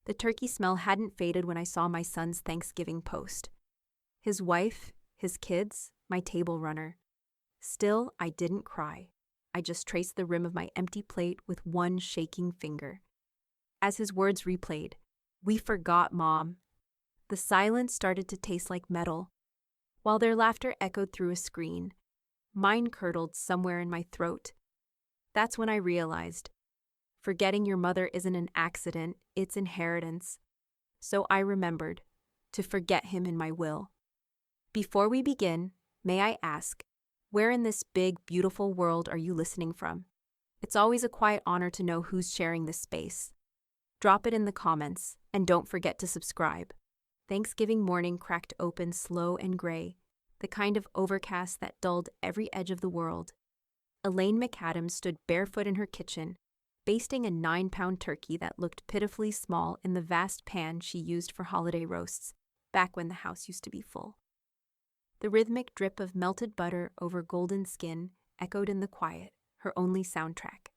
The turkey smell hadn't faded when I saw my son's Thanksgiving post. His wife, his kids, my table runner. Still, I didn't cry. I just traced the rim of my empty plate with one shaking finger. As his words replayed, "We forgot, Mom." The silence started to taste like metal. While their laughter echoed through a screen, mine curdled somewhere in my throat. That's when I realized, forgetting your mother isn't an accident, it's inheritance. So I remembered to forget him in my will. Before we begin, may I ask, where in this big, beautiful world are you listening from? It's always a quiet honor to know who's sharing this space. Drop it in the comments, and don't forget to subscribe. Thanksgiving morning cracked open slow and gray, the kind of overcast that dulled every edge of the world. Elaine McAdams stood barefoot in her kitchen, basting a 9-pound turkey that looked pitifully small in the vast pan she used for holiday roasts, back when the house used to be full. The rhythmic drip of melted butter over golden skin echoed in the quiet, her only soundtrack.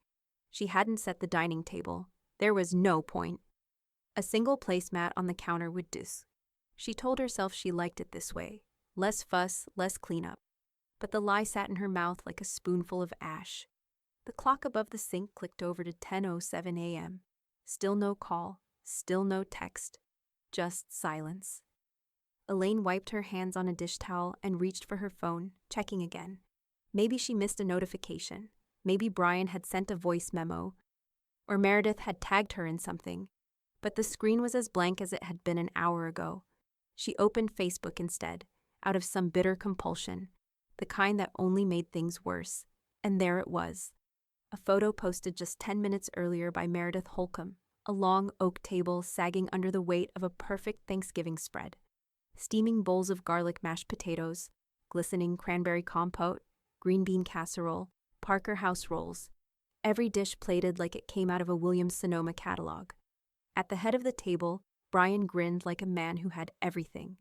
She hadn't set the dining table. There was no point. A single placemat on the counter would do. She told herself she liked it this way. Less fuss, less cleanup. But the lie sat in her mouth like a spoonful of ash. The clock above the sink clicked over to 10:07 a.m. Still no call, still no text, just silence. Elaine wiped her hands on a dish towel and reached for her phone, checking again. Maybe she missed a notification. Maybe Brian had sent a voice memo, or Meredith had tagged her in something. But the screen was as blank as it had been an hour ago. She opened Facebook instead, out of some bitter compulsion, the kind that only made things worse. And there it was. A photo posted just 10 minutes earlier by Meredith Holcomb, a long oak table sagging under the weight of a perfect Thanksgiving spread. Steaming bowls of garlic mashed potatoes, glistening cranberry compote, green bean casserole, Parker House rolls. Every dish plated like it came out of a Williams-Sonoma catalog. At the head of the table, Brian grinned like a man who had everything.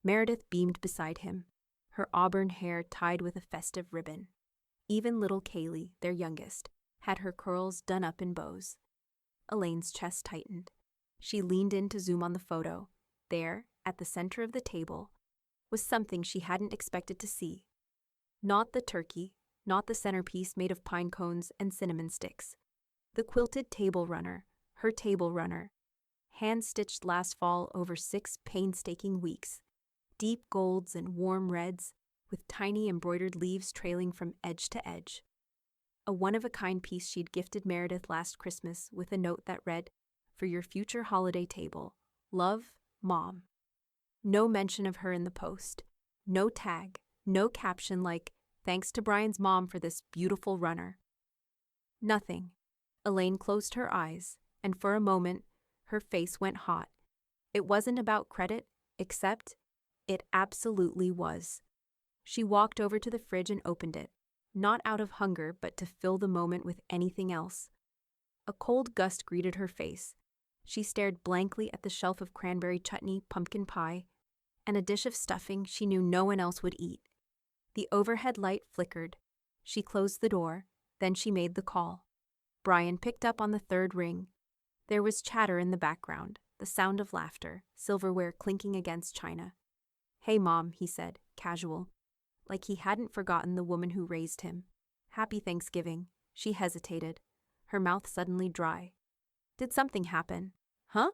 Meredith beamed beside him, her auburn hair tied with a festive ribbon. Even little Kaylee, their youngest, had her curls done up in bows. Elaine's chest tightened. She leaned in to zoom on the photo. There, at the center of the table, was something she hadn't expected to see. Not the turkey, not the centerpiece made of pine cones and cinnamon sticks. The quilted table runner, her table runner, hand-stitched last fall over 6 painstaking weeks, deep golds and warm reds, with tiny embroidered leaves trailing from edge to edge. A one-of-a-kind piece she'd gifted Meredith last Christmas with a note that read, "For your future holiday table. Love, Mom." No mention of her in the post. No tag. No caption like, "Thanks to Brian's mom for this beautiful runner." Nothing. Elaine closed her eyes, and for a moment, her face went hot. It wasn't about credit, except it absolutely was. She walked over to the fridge and opened it, not out of hunger, but to fill the moment with anything else. A cold gust greeted her face. She stared blankly at the shelf of cranberry chutney, pumpkin pie, and a dish of stuffing she knew no one else would eat. The overhead light flickered. She closed the door, then she made the call. Brian picked up on the third ring. There was chatter in the background, the sound of laughter, silverware clinking against china. "Hey, Mom," he said, casual, like he hadn't forgotten the woman who raised him. "Happy Thanksgiving." She hesitated, her mouth suddenly dry. "Did something happen?" "Huh?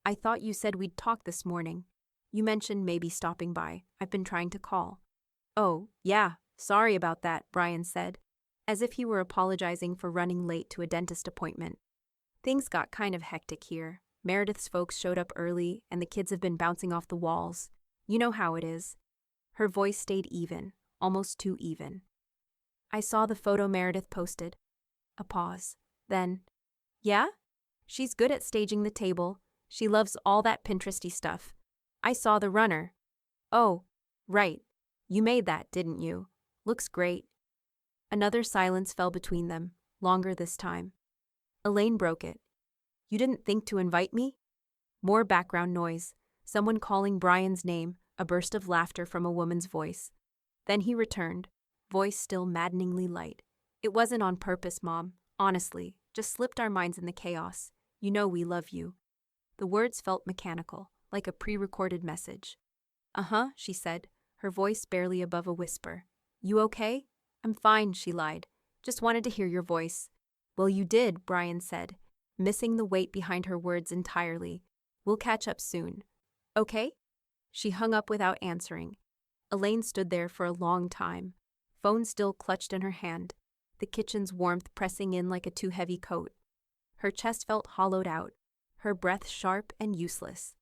I thought you said we'd talk this morning. You mentioned maybe stopping by. I've been trying to call." "Oh, yeah, sorry about that," Brian said, as if he were apologizing for running late to a dentist appointment. "Things got kind of hectic here. Meredith's folks showed up early, and the kids have been bouncing off the walls. You know how it is." Her voice stayed even, almost too even. "I saw the photo Meredith posted." A pause. Then, "Yeah? She's good at staging the table. She loves all that Pinteresty stuff. I saw the runner." "Oh, right. You made that, didn't you? Looks great." Another silence fell between them, longer this time. Elaine broke it. "You didn't think to invite me?" More background noise, someone calling Brian's name, a burst of laughter from a woman's voice. Then he returned, voice still maddeningly light. "It wasn't on purpose, Mom. Honestly, just slipped our minds in the chaos. You know we love you." The words felt mechanical, like a pre-recorded message. "Uh-huh," she said, her voice barely above a whisper. "You okay?" "I'm fine," she lied. "Just wanted to hear your voice." "Well, you did," Brian said, missing the weight behind her words entirely. "We'll catch up soon." "Okay?" She hung up without answering. Elaine stood there for a long time, phone still clutched in her hand, the kitchen's warmth pressing in like a too heavy coat. Her chest felt hollowed out, her breath sharp and useless.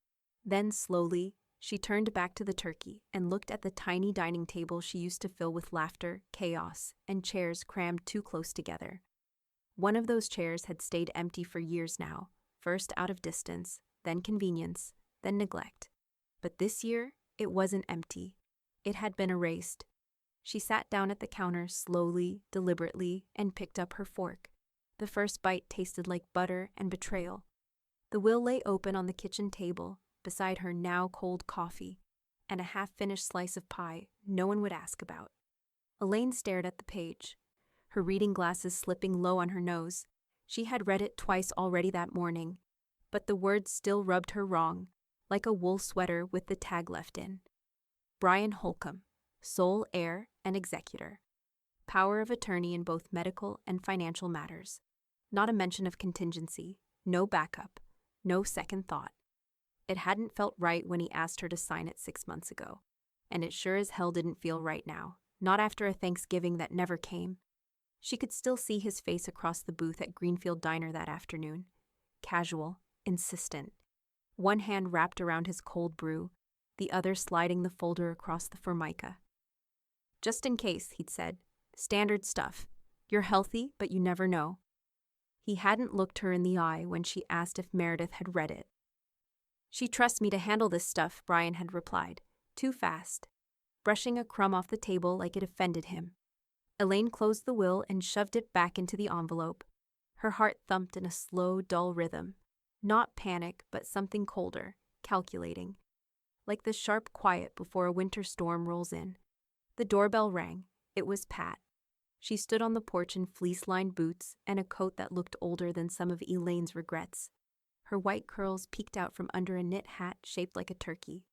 Then, slowly, she turned back to the turkey and looked at the tiny dining table she used to fill with laughter, chaos, and chairs crammed too close together. One of those chairs had stayed empty for years now, first out of distance, then convenience, then neglect. But this year, it wasn't empty. It had been erased. She sat down at the counter slowly, deliberately, and picked up her fork. The first bite tasted like butter and betrayal. The will lay open on the kitchen table, beside her now cold coffee, and a half-finished slice of pie no one would ask about. Elaine stared at the page, her reading glasses slipping low on her nose. She had read it twice already that morning, but the words still rubbed her wrong, like a wool sweater with the tag left in. Brian Holcomb, sole heir and executor. Power of attorney in both medical and financial matters. Not a mention of contingency, no backup, no second thought. It hadn't felt right when he asked her to sign it 6 months ago, and it sure as hell didn't feel right now, not after a Thanksgiving that never came. She could still see his face across the booth at Greenfield Diner that afternoon. Casual, insistent. One hand wrapped around his cold brew, the other sliding the folder across the formica. "Just in case," he'd said. "Standard stuff. You're healthy, but you never know." He hadn't looked her in the eye when she asked if Meredith had read it. "She trusts me to handle this stuff," Brian had replied, too fast, brushing a crumb off the table like it offended him. Elaine closed the will and shoved it back into the envelope. Her heart thumped in a slow, dull rhythm. Not panic, but something colder, calculating. Like the sharp quiet before a winter storm rolls in. The doorbell rang. It was Pat. She stood on the porch in fleece-lined boots and a coat that looked older than some of Elaine's regrets. Her white curls peeked out from under a knit hat shaped like a turkey.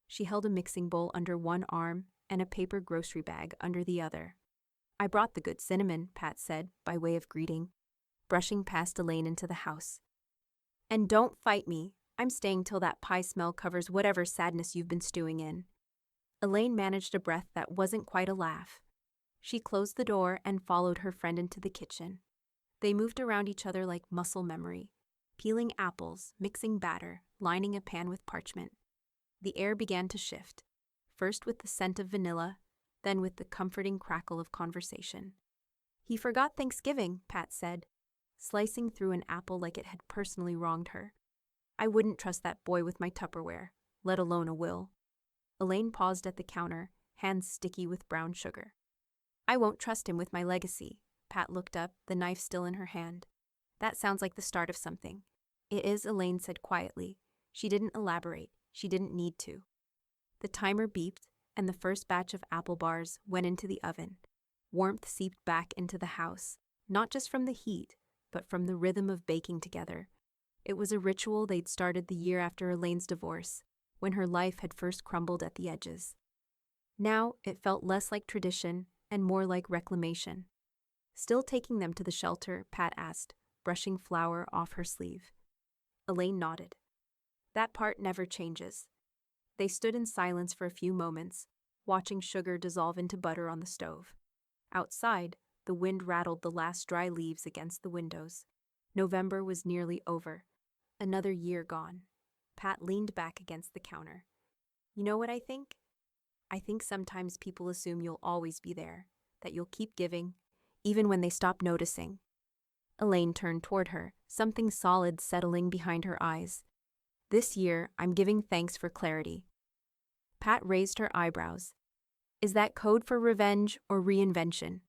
She held a mixing bowl under one arm and a paper grocery bag under the other. "I brought the good cinnamon," Pat said, by way of greeting, brushing past Elaine into the house. "And don't fight me. I'm staying till that pie smell covers whatever sadness you've been stewing in." Elaine managed a breath that wasn't quite a laugh. She closed the door and followed her friend into the kitchen. They moved around each other like muscle memory, peeling apples, mixing batter, lining a pan with parchment. The air began to shift, first with the scent of vanilla, then with the comforting crackle of conversation. "He forgot Thanksgiving," Pat said, slicing through an apple like it had personally wronged her. "I wouldn't trust that boy with my Tupperware, let alone a will." Elaine paused at the counter, hands sticky with brown sugar. "I won't trust him with my legacy." Pat looked up, the knife still in her hand. "That sounds like the start of something." "It is," Elaine said quietly. She didn't elaborate. She didn't need to. The timer beeped, and the first batch of apple bars went into the oven. Warmth seeped back into the house, not just from the heat, but from the rhythm of baking together. It was a ritual they'd started the year after Elaine's divorce, when her life had first crumbled at the edges. Now it felt less like tradition and more like reclamation. "Still taking them to the shelter?" Pat asked, brushing flour off her sleeve. Elaine nodded. "That part never changes." They stood in silence for a few moments, watching sugar dissolve into butter on the stove. Outside, the wind rattled the last dry leaves against the windows. November was nearly over. Another year gone. Pat leaned back against the counter. "You know what I think? I think sometimes people assume you'll always be there, that you'll keep giving, even when they stop noticing." Elaine turned toward her, something solid settling behind her eyes. "This year, I'm giving thanks for clarity." Pat raised her eyebrows. "Is that code for revenge or reinvention?"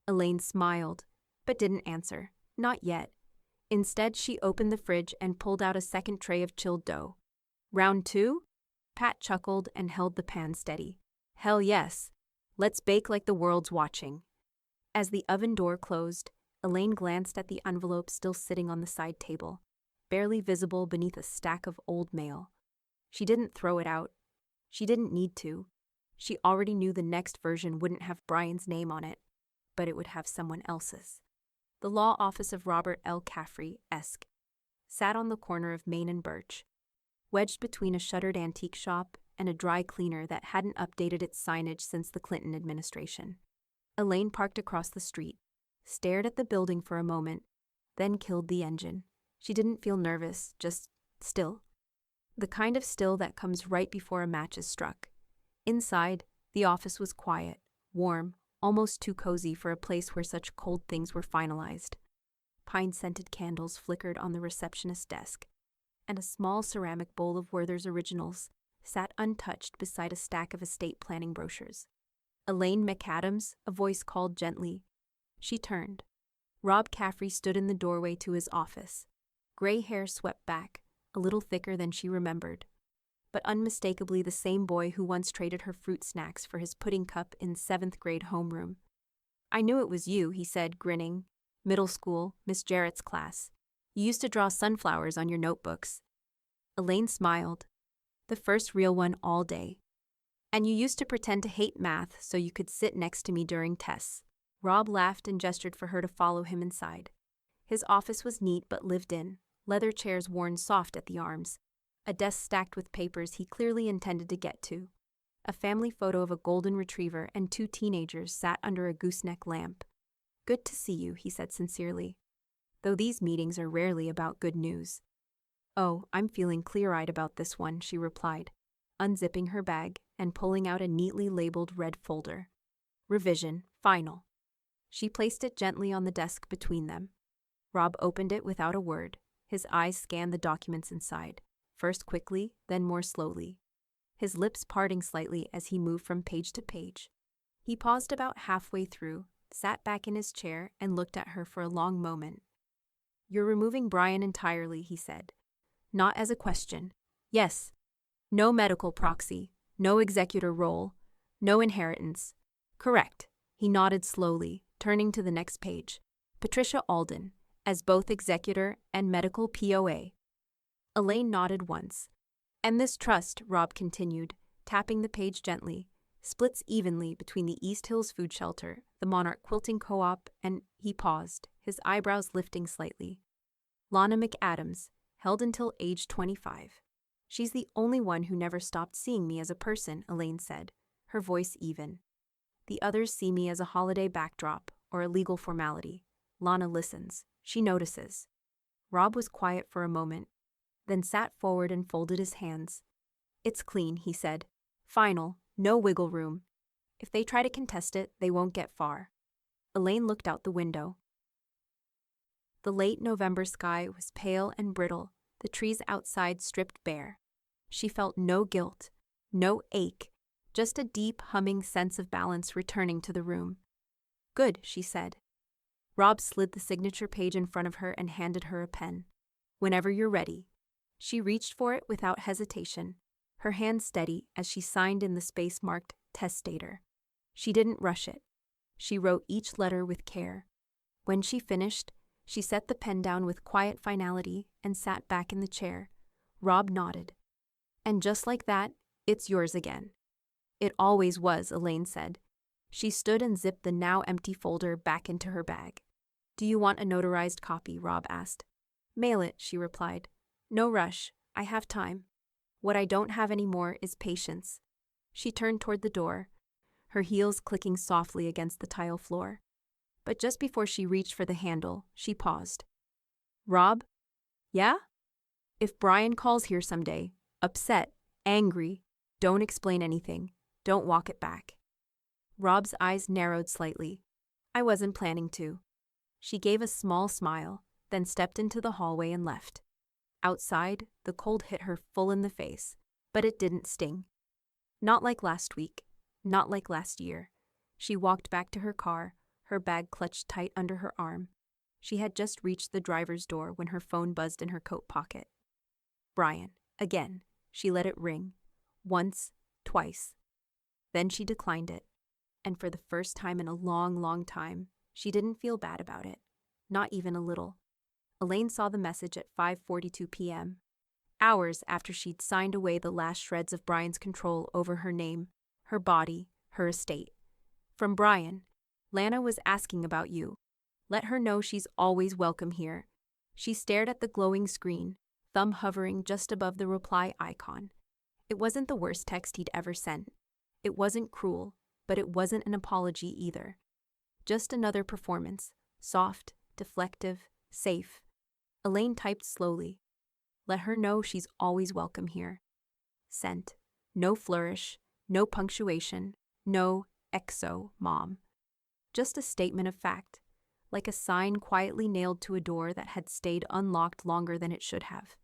Elaine smiled, but didn't answer. Not yet. Instead, she opened the fridge and pulled out a second tray of chilled dough. "Round two?" Pat chuckled and held the pan steady. "Hell yes. Let's bake like the world's watching." As the oven door closed, Elaine glanced at the envelope still sitting on the side table. barely visible beneath a stack of old mail. She didn't throw it out. She didn't need to. She already knew the next version wouldn't have Brian's name on it, but it would have someone else's. The law office of Robert L. Caffrey, Esq. sat on the corner of Main and Birch, wedged between a shuttered antique shop and a dry cleaner that hadn't updated its signage since the Clinton administration. Elaine parked across the street, stared at the building for a moment, then killed the engine. She didn't feel nervous, just still. The kind of still that comes right before a match is struck. Inside, the office was quiet, warm, almost too cozy for a place where such cold things were finalized. Pine-scented candles flickered on the receptionist's desk, and a small ceramic bowl of Werther's Originals sat untouched beside a stack of estate planning brochures. Elaine McAdams, a voice called gently. She turned. Rob Caffrey stood in the doorway to his office. Gray hair swept back, a little thicker than she remembered, but unmistakably the same boy who once traded her fruit snacks for his pudding cup in 7th grade homeroom. "I knew it was you," he said, grinning. "Middle school, Miss Jarrett's class. You used to draw sunflowers on your notebooks." Elaine smiled. "The first real one all day. And you used to pretend to hate math so you could sit next to me during tests." Rob laughed and gestured for her to follow him inside. His office was neat but lived in, leather chairs worn soft at the arms, a desk stacked with papers he clearly intended to get to. A family photo of a golden retriever and 2 teenagers sat under a gooseneck lamp. "Good to see you," he said sincerely, though these meetings are rarely about good news. "Oh, I'm feeling clear-eyed about this one," she replied, unzipping her bag and pulling out a neatly labeled red folder. "Revision, final." She placed it gently on the desk between them. Rob opened it without a word. His eyes scanned the documents inside, first quickly, then more slowly, his lips parting slightly as he moved from page to page. He paused about halfway through, sat back in his chair, and looked at her for a long moment. "You're removing Brian entirely," he said. "Not as a question. Yes. No medical proxy, no executor role, no inheritance." "Correct." He nodded slowly, turning to the next page. "Patricia Alden, as both executor and medical POA." Elaine nodded once. "And this trust," Rob continued, tapping the page gently, "splits evenly between the East Hills Food Shelter, the Monarch Quilting Co-op, and—" He paused, his eyebrows lifting slightly. "Lana McAdams, held until age 25. She's the only one who never stopped seeing me as a person," Elaine said, her voice even. "The others see me as a holiday backdrop or a legal formality. Lana listens. She notices." Rob was quiet for a moment, then sat forward and folded his hands. "It's clean," he said. "Final, no wiggle room. If they try to contest it, they won't get far." Elaine looked out the window. The late November sky was pale and brittle, the trees outside stripped bare. She felt no guilt, no ache, just a deep, humming sense of balance returning to the room. "Good," she said. Rob slid the signature page in front of her and handed her a pen. "Whenever you're ready." She reached for it without hesitation, her hand steady as she signed in the space marked testator. She didn't rush it. She wrote each letter with care. When she finished, she set the pen down with quiet finality and sat back in the chair. Rob nodded. "And just like that, it's yours again." "It always was," Elaine said. She stood and zipped the now empty folder back into her bag. "Do you want a notarized copy?" Rob asked. "Mail it," she replied. "No rush. I have time. What I don't have anymore is patience." She turned toward the door, her heels clicking softly against the tile floor. But just before she reached for the handle, she paused. "Rob? Yeah? If Brian calls here someday, upset, angry, don't explain anything. Don't walk it back." Rob's eyes narrowed slightly. "I wasn't planning to." She gave a small smile, then stepped into the hallway and left. Outside, the cold hit her full in the face, but it didn't sting. Not like last week, not like last year. She walked back to her car, her bag clutched tight under her arm. She had just reached the driver's door when her phone buzzed in her coat pocket. Brian, again. She let it ring. Once, twice. Then she declined it. And for the first time in a long, long time, she didn't feel bad about it. Not even a little. Elaine saw the message at 5:42 p.m., hours after she'd signed away the last shreds of Brian's control over her name, her body, her estate. From Brian, Lana was asking about you. Let her know she's always welcome here. She stared at the glowing screen, thumb hovering just above the reply icon. It wasn't the worst text he'd ever sent. It wasn't cruel, but it wasn't an apology either. Just another performance, soft, deflective, safe. Elaine typed slowly. Let her know she's always welcome here. Sent. No flourish, no punctuation, no XO, Mom. Just a statement of fact, like a sign quietly nailed to a door that had stayed unlocked longer than it should have.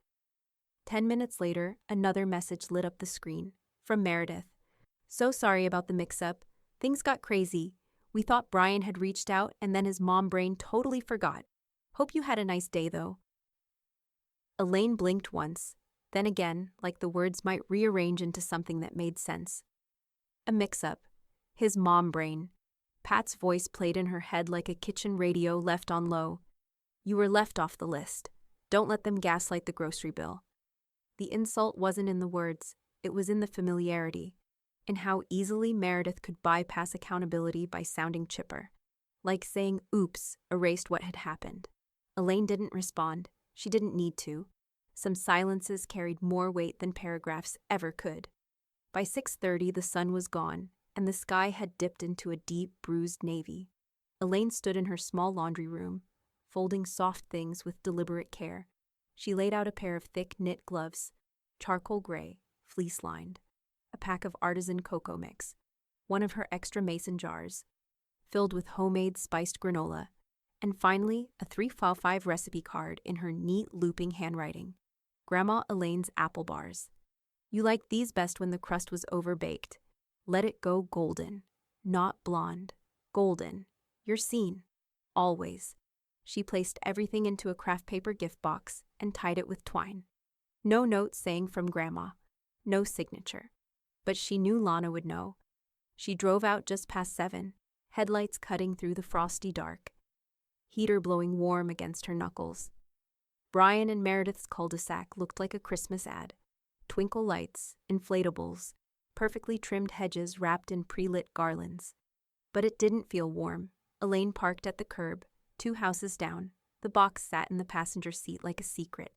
10 minutes later, another message lit up the screen, from Meredith. So sorry about the mix-up. Things got crazy. We thought Brian had reached out and then his mom brain totally forgot. Hope you had a nice day, though. Elaine blinked once, then again, like the words might rearrange into something that made sense. A mix-up. His mom brain. Pat's voice played in her head like a kitchen radio left on low. You were left off the list. Don't let them gaslight the grocery bill. The insult wasn't in the words, it was in the familiarity, in how easily Meredith could bypass accountability by sounding chipper. Like saying oops erased what had happened. Elaine didn't respond. She didn't need to. Some silences carried more weight than paragraphs ever could. By 6:30 the sun was gone, and the sky had dipped into a deep, bruised navy. Elaine stood in her small laundry room, folding soft things with deliberate care. She laid out a pair of thick knit gloves, charcoal gray, fleece-lined, a pack of artisan cocoa mix, one of her extra mason jars, filled with homemade spiced granola, and finally a 3x5 recipe card in her neat looping handwriting. Grandma Elaine's apple bars. You liked these best when the crust was overbaked. Let it go golden, not blonde. Golden. You're seen. Always. She placed everything into a craft paper gift box and tied it with twine. No note saying from Grandma. No signature. But she knew Lana would know. She drove out just past 7, headlights cutting through the frosty dark. Heater blowing warm against her knuckles. Brian and Meredith's cul-de-sac looked like a Christmas ad. Twinkle lights, inflatables, perfectly trimmed hedges wrapped in pre-lit garlands. But it didn't feel warm. Elaine parked at the curb, 2 houses down. The box sat in the passenger seat like a secret,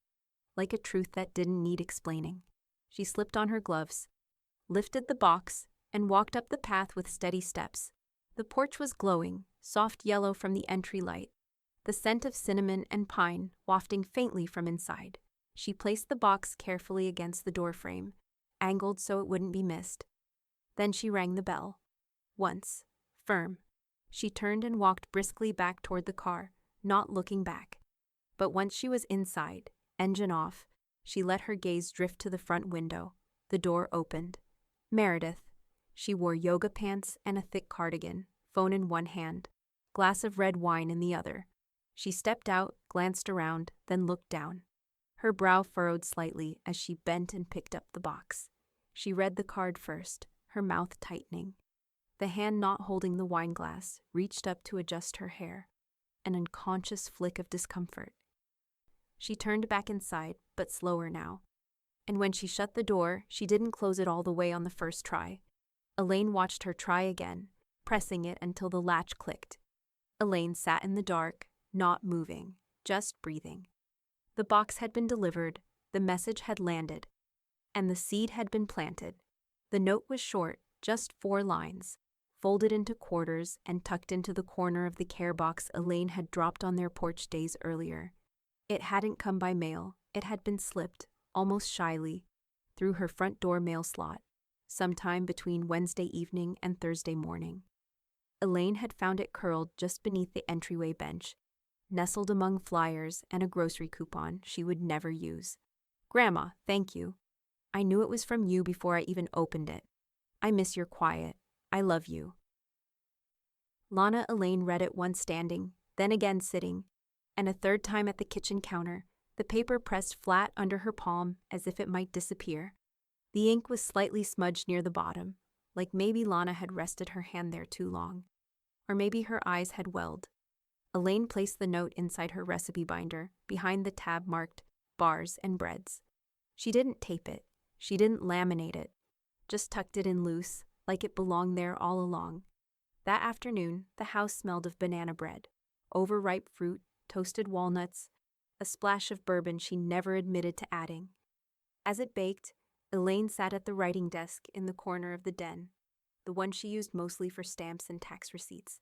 like a truth that didn't need explaining. She slipped on her gloves, lifted the box, and walked up the path with steady steps. The porch was glowing, soft yellow from the entry light, the scent of cinnamon and pine wafting faintly from inside. She placed the box carefully against the doorframe, angled so it wouldn't be missed. Then she rang the bell. Once, firm. She turned and walked briskly back toward the car, not looking back. But once she was inside, engine off, she let her gaze drift to the front window. The door opened. Meredith. She wore yoga pants and a thick cardigan, phone in one hand, glass of red wine in the other. She stepped out, glanced around, then looked down. Her brow furrowed slightly as she bent and picked up the box. She read the card first, her mouth tightening. The hand not holding the wine glass reached up to adjust her hair, an unconscious flick of discomfort. She turned back inside, but slower now. And when she shut the door, she didn't close it all the way on the first try. Elaine watched her try again, pressing it until the latch clicked. Elaine sat in the dark, not moving, just breathing. The box had been delivered, the message had landed, and the seed had been planted. The note was short, just 4 lines, folded into quarters and tucked into the corner of the care box Elaine had dropped on their porch days earlier. It hadn't come by mail, it had been slipped, almost shyly, through her front door mail slot, sometime between Wednesday evening and Thursday morning. Elaine had found it curled just beneath the entryway bench, nestled among flyers and a grocery coupon she would never use. Grandma, thank you. I knew it was from you before I even opened it. I miss your quiet. I love you. Lana Elaine read it once standing, then again sitting, and a third time at the kitchen counter, the paper pressed flat under her palm as if it might disappear. The ink was slightly smudged near the bottom, like maybe Lana had rested her hand there too long. Or maybe her eyes had welled. Elaine placed the note inside her recipe binder, behind the tab marked bars and breads. She didn't tape it. She didn't laminate it. Just tucked it in loose, like it belonged there all along. That afternoon, the house smelled of banana bread, overripe fruit, toasted walnuts, a splash of bourbon she never admitted to adding. As it baked, Elaine sat at the writing desk in the corner of the den, the one she used mostly for stamps and tax receipts,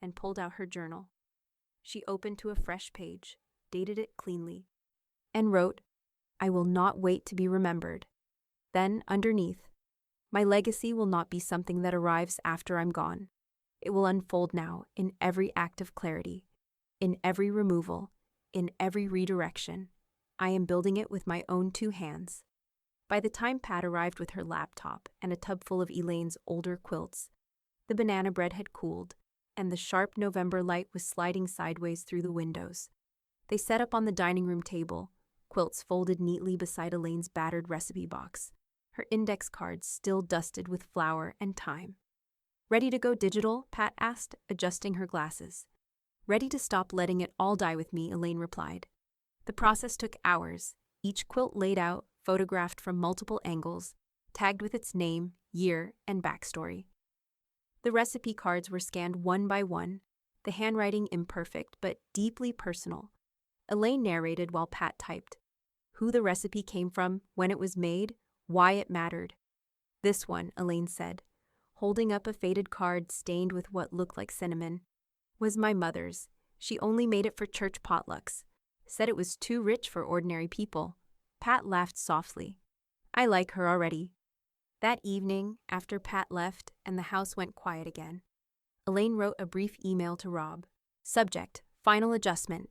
and pulled out her journal. She opened to a fresh page, dated it cleanly, and wrote, "I will not wait to be remembered." Then, underneath, "My legacy will not be something that arrives after I'm gone. It will unfold now in every act of clarity, in every removal, in every redirection. I am building it with my own 2 hands." By the time Pat arrived with her laptop and a tub full of Elaine's older quilts, the banana bread had cooled, and the sharp November light was sliding sideways through the windows. They set up on the dining room table, quilts folded neatly beside Elaine's battered recipe box, her index cards still dusted with flour and time. "Ready to go digital?" Pat asked, adjusting her glasses. "Ready to stop letting it all die with me," Elaine replied. The process took hours, each quilt laid out, photographed from multiple angles, tagged with its name, year, and backstory. The recipe cards were scanned one by one, the handwriting imperfect but deeply personal. Elaine narrated while Pat typed. Who the recipe came from, when it was made, why it mattered. "This one," Elaine said, holding up a faded card stained with what looked like cinnamon, "was my mother's. She only made it for church potlucks. Said it was too rich for ordinary people." Pat laughed softly. "I like her already." That evening, after Pat left and the house went quiet again, Elaine wrote a brief email to Rob. Subject: Final adjustment.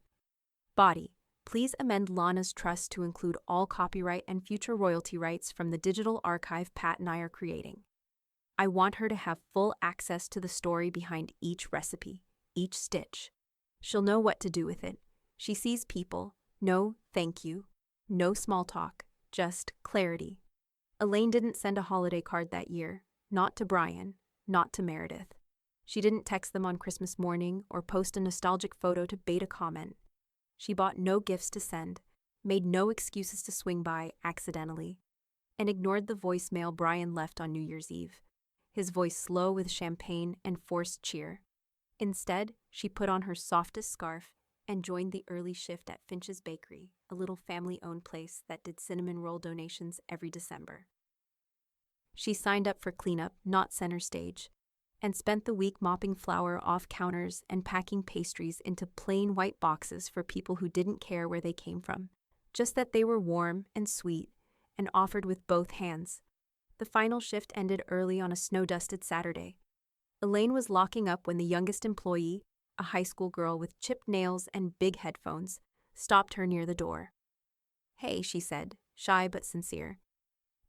Body: Please amend Lana's trust to include all copyright and future royalty rights from the digital archive Pat and I are creating. I want her to have full access to the story behind each recipe, each stitch. She'll know what to do with it. She sees people. No thank you. No small talk. Just clarity. Elaine didn't send a holiday card that year. Not to Brian. Not to Meredith. She didn't text them on Christmas morning or post a nostalgic photo to bait a comment. She bought no gifts to send, made no excuses to swing by accidentally, and ignored the voicemail Brian left on New Year's Eve, his voice slow with champagne and forced cheer. Instead, she put on her softest scarf and joined the early shift at Finch's Bakery, a little family-owned place that did cinnamon roll donations every December. She signed up for cleanup, not center stage, and spent the week mopping flour off counters and packing pastries into plain white boxes for people who didn't care where they came from, just that they were warm and sweet and offered with both hands. The final shift ended early on a snow-dusted Saturday. Elaine was locking up when the youngest employee, a high school girl with chipped nails and big headphones, stopped her near the door. "Hey," she said, shy but sincere.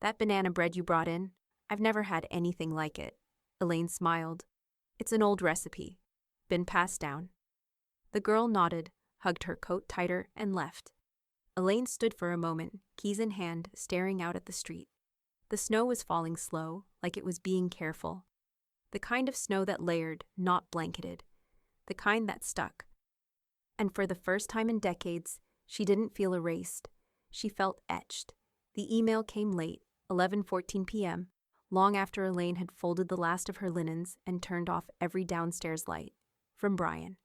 "That banana bread you brought in, I've never had anything like it." Elaine smiled. "It's an old recipe. Been passed down." The girl nodded, hugged her coat tighter, and left. Elaine stood for a moment, keys in hand, staring out at the street. The snow was falling slow, like it was being careful. The kind of snow that layered, not blanketed. The kind that stuck. And for the first time in decades, she didn't feel erased. She felt etched. The email came late, 11:14 p.m., long after Elaine had folded the last of her linens and turned off every downstairs light. From Brian.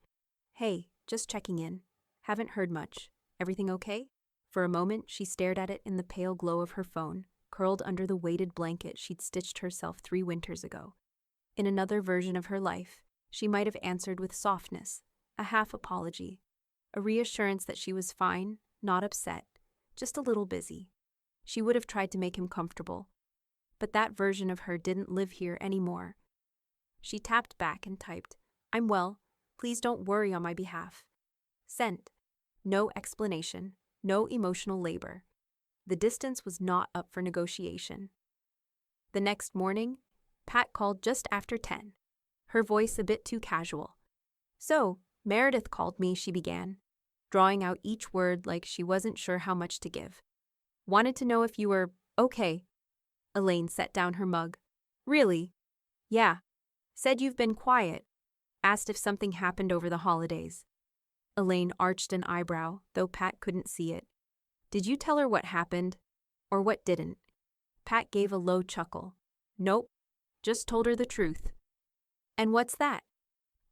"Hey, just checking in. Haven't heard much. Everything okay?" For a moment, she stared at it in the pale glow of her phone, curled under the weighted blanket she'd stitched herself 3 winters ago. In another version of her life, she might have answered with softness, a half apology, a reassurance that she was fine, not upset, just a little busy. She would have tried to make him comfortable. But that version of her didn't live here anymore. She tapped back and typed, "I'm well. Please don't worry on my behalf." Sent. No explanation, no emotional labor. The distance was not up for negotiation. The next morning, Pat called just after 10, her voice a bit too casual. "So, Meredith called me," she began, drawing out each word like she wasn't sure how much to give. "Wanted to know if you were okay." Elaine set down her mug. "Really?" "Yeah. Said you've been quiet. Asked if something happened over the holidays." Elaine arched an eyebrow, though Pat couldn't see it. Did you tell her what happened? Or what didn't? Pat gave a low chuckle. Nope, just told her the truth. And what's that?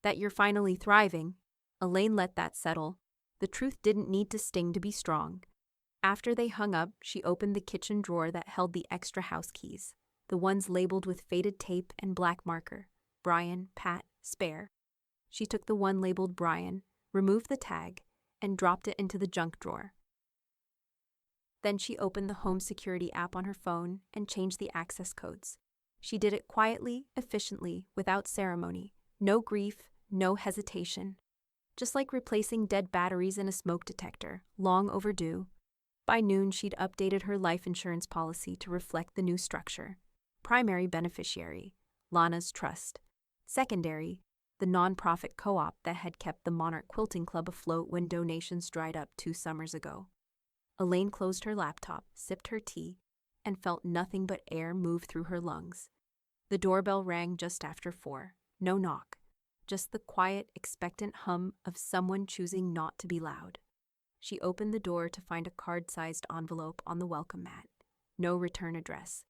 That you're finally thriving. Elaine let that settle. The truth didn't need to sting to be strong. After they hung up, she opened the kitchen drawer that held the extra house keys, the ones labeled with faded tape and black marker. Brian, Pat, spare. She took the one labeled Brian, removed the tag, and dropped it into the junk drawer. Then she opened the home security app on her phone and changed the access codes. She did it quietly, efficiently, without ceremony. No grief, no hesitation. Just like replacing dead batteries in a smoke detector, long overdue. By noon, she'd updated her life insurance policy to reflect the new structure. Primary beneficiary, Lana's Trust. Secondary, the nonprofit co-op that had kept the Monarch Quilting Club afloat when donations dried up 2 summers ago. Elaine closed her laptop, sipped her tea, and felt nothing but air move through her lungs. The doorbell rang just after 4. No knock, just the quiet, expectant hum of someone choosing not to be loud. She opened the door to find a card-sized envelope on the welcome mat. No return address.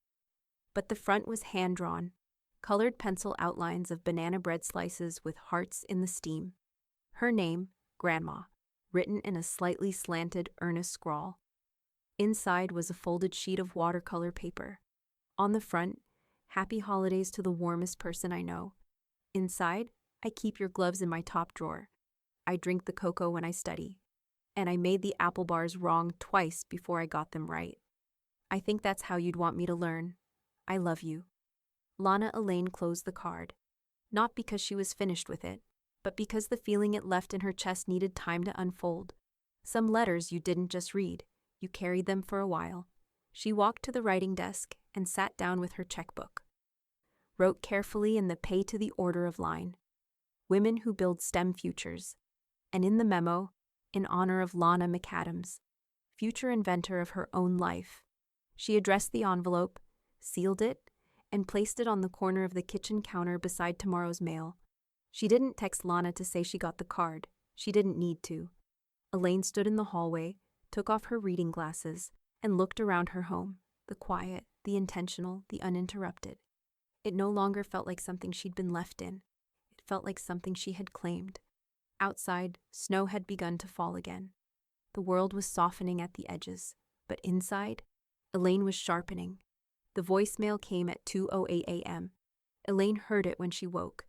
But the front was hand-drawn, colored pencil outlines of banana bread slices with hearts in the steam. Her name, Grandma, written in a slightly slanted, earnest scrawl. Inside was a folded sheet of watercolor paper. On the front, Happy holidays to the warmest person I know. Inside, I keep your gloves in my top drawer. I drink the cocoa when I study. And I made the apple bars wrong twice before I got them right. I think that's how you'd want me to learn. I love you. Lana Elaine closed the card. Not because she was finished with it, but because the feeling it left in her chest needed time to unfold. Some letters you didn't just read. You carried them for a while. She walked to the writing desk and sat down with her checkbook. Wrote carefully in the pay to the order of line. Women who build STEM futures. And in the memo, in honor of Lana McAdams, future inventor of her own life. She addressed the envelope, sealed it, and placed it on the corner of the kitchen counter beside tomorrow's mail. She didn't text Lana to say she got the card. She didn't need to. Elaine stood in the hallway, took off her reading glasses, and looked around her home, the quiet, the intentional, the uninterrupted. It no longer felt like something she'd been left in. It felt like something she had claimed. Outside, snow had begun to fall again. The world was softening at the edges, but inside, Elaine was sharpening. The voicemail came at 2:08 a.m. Elaine heard it when she woke,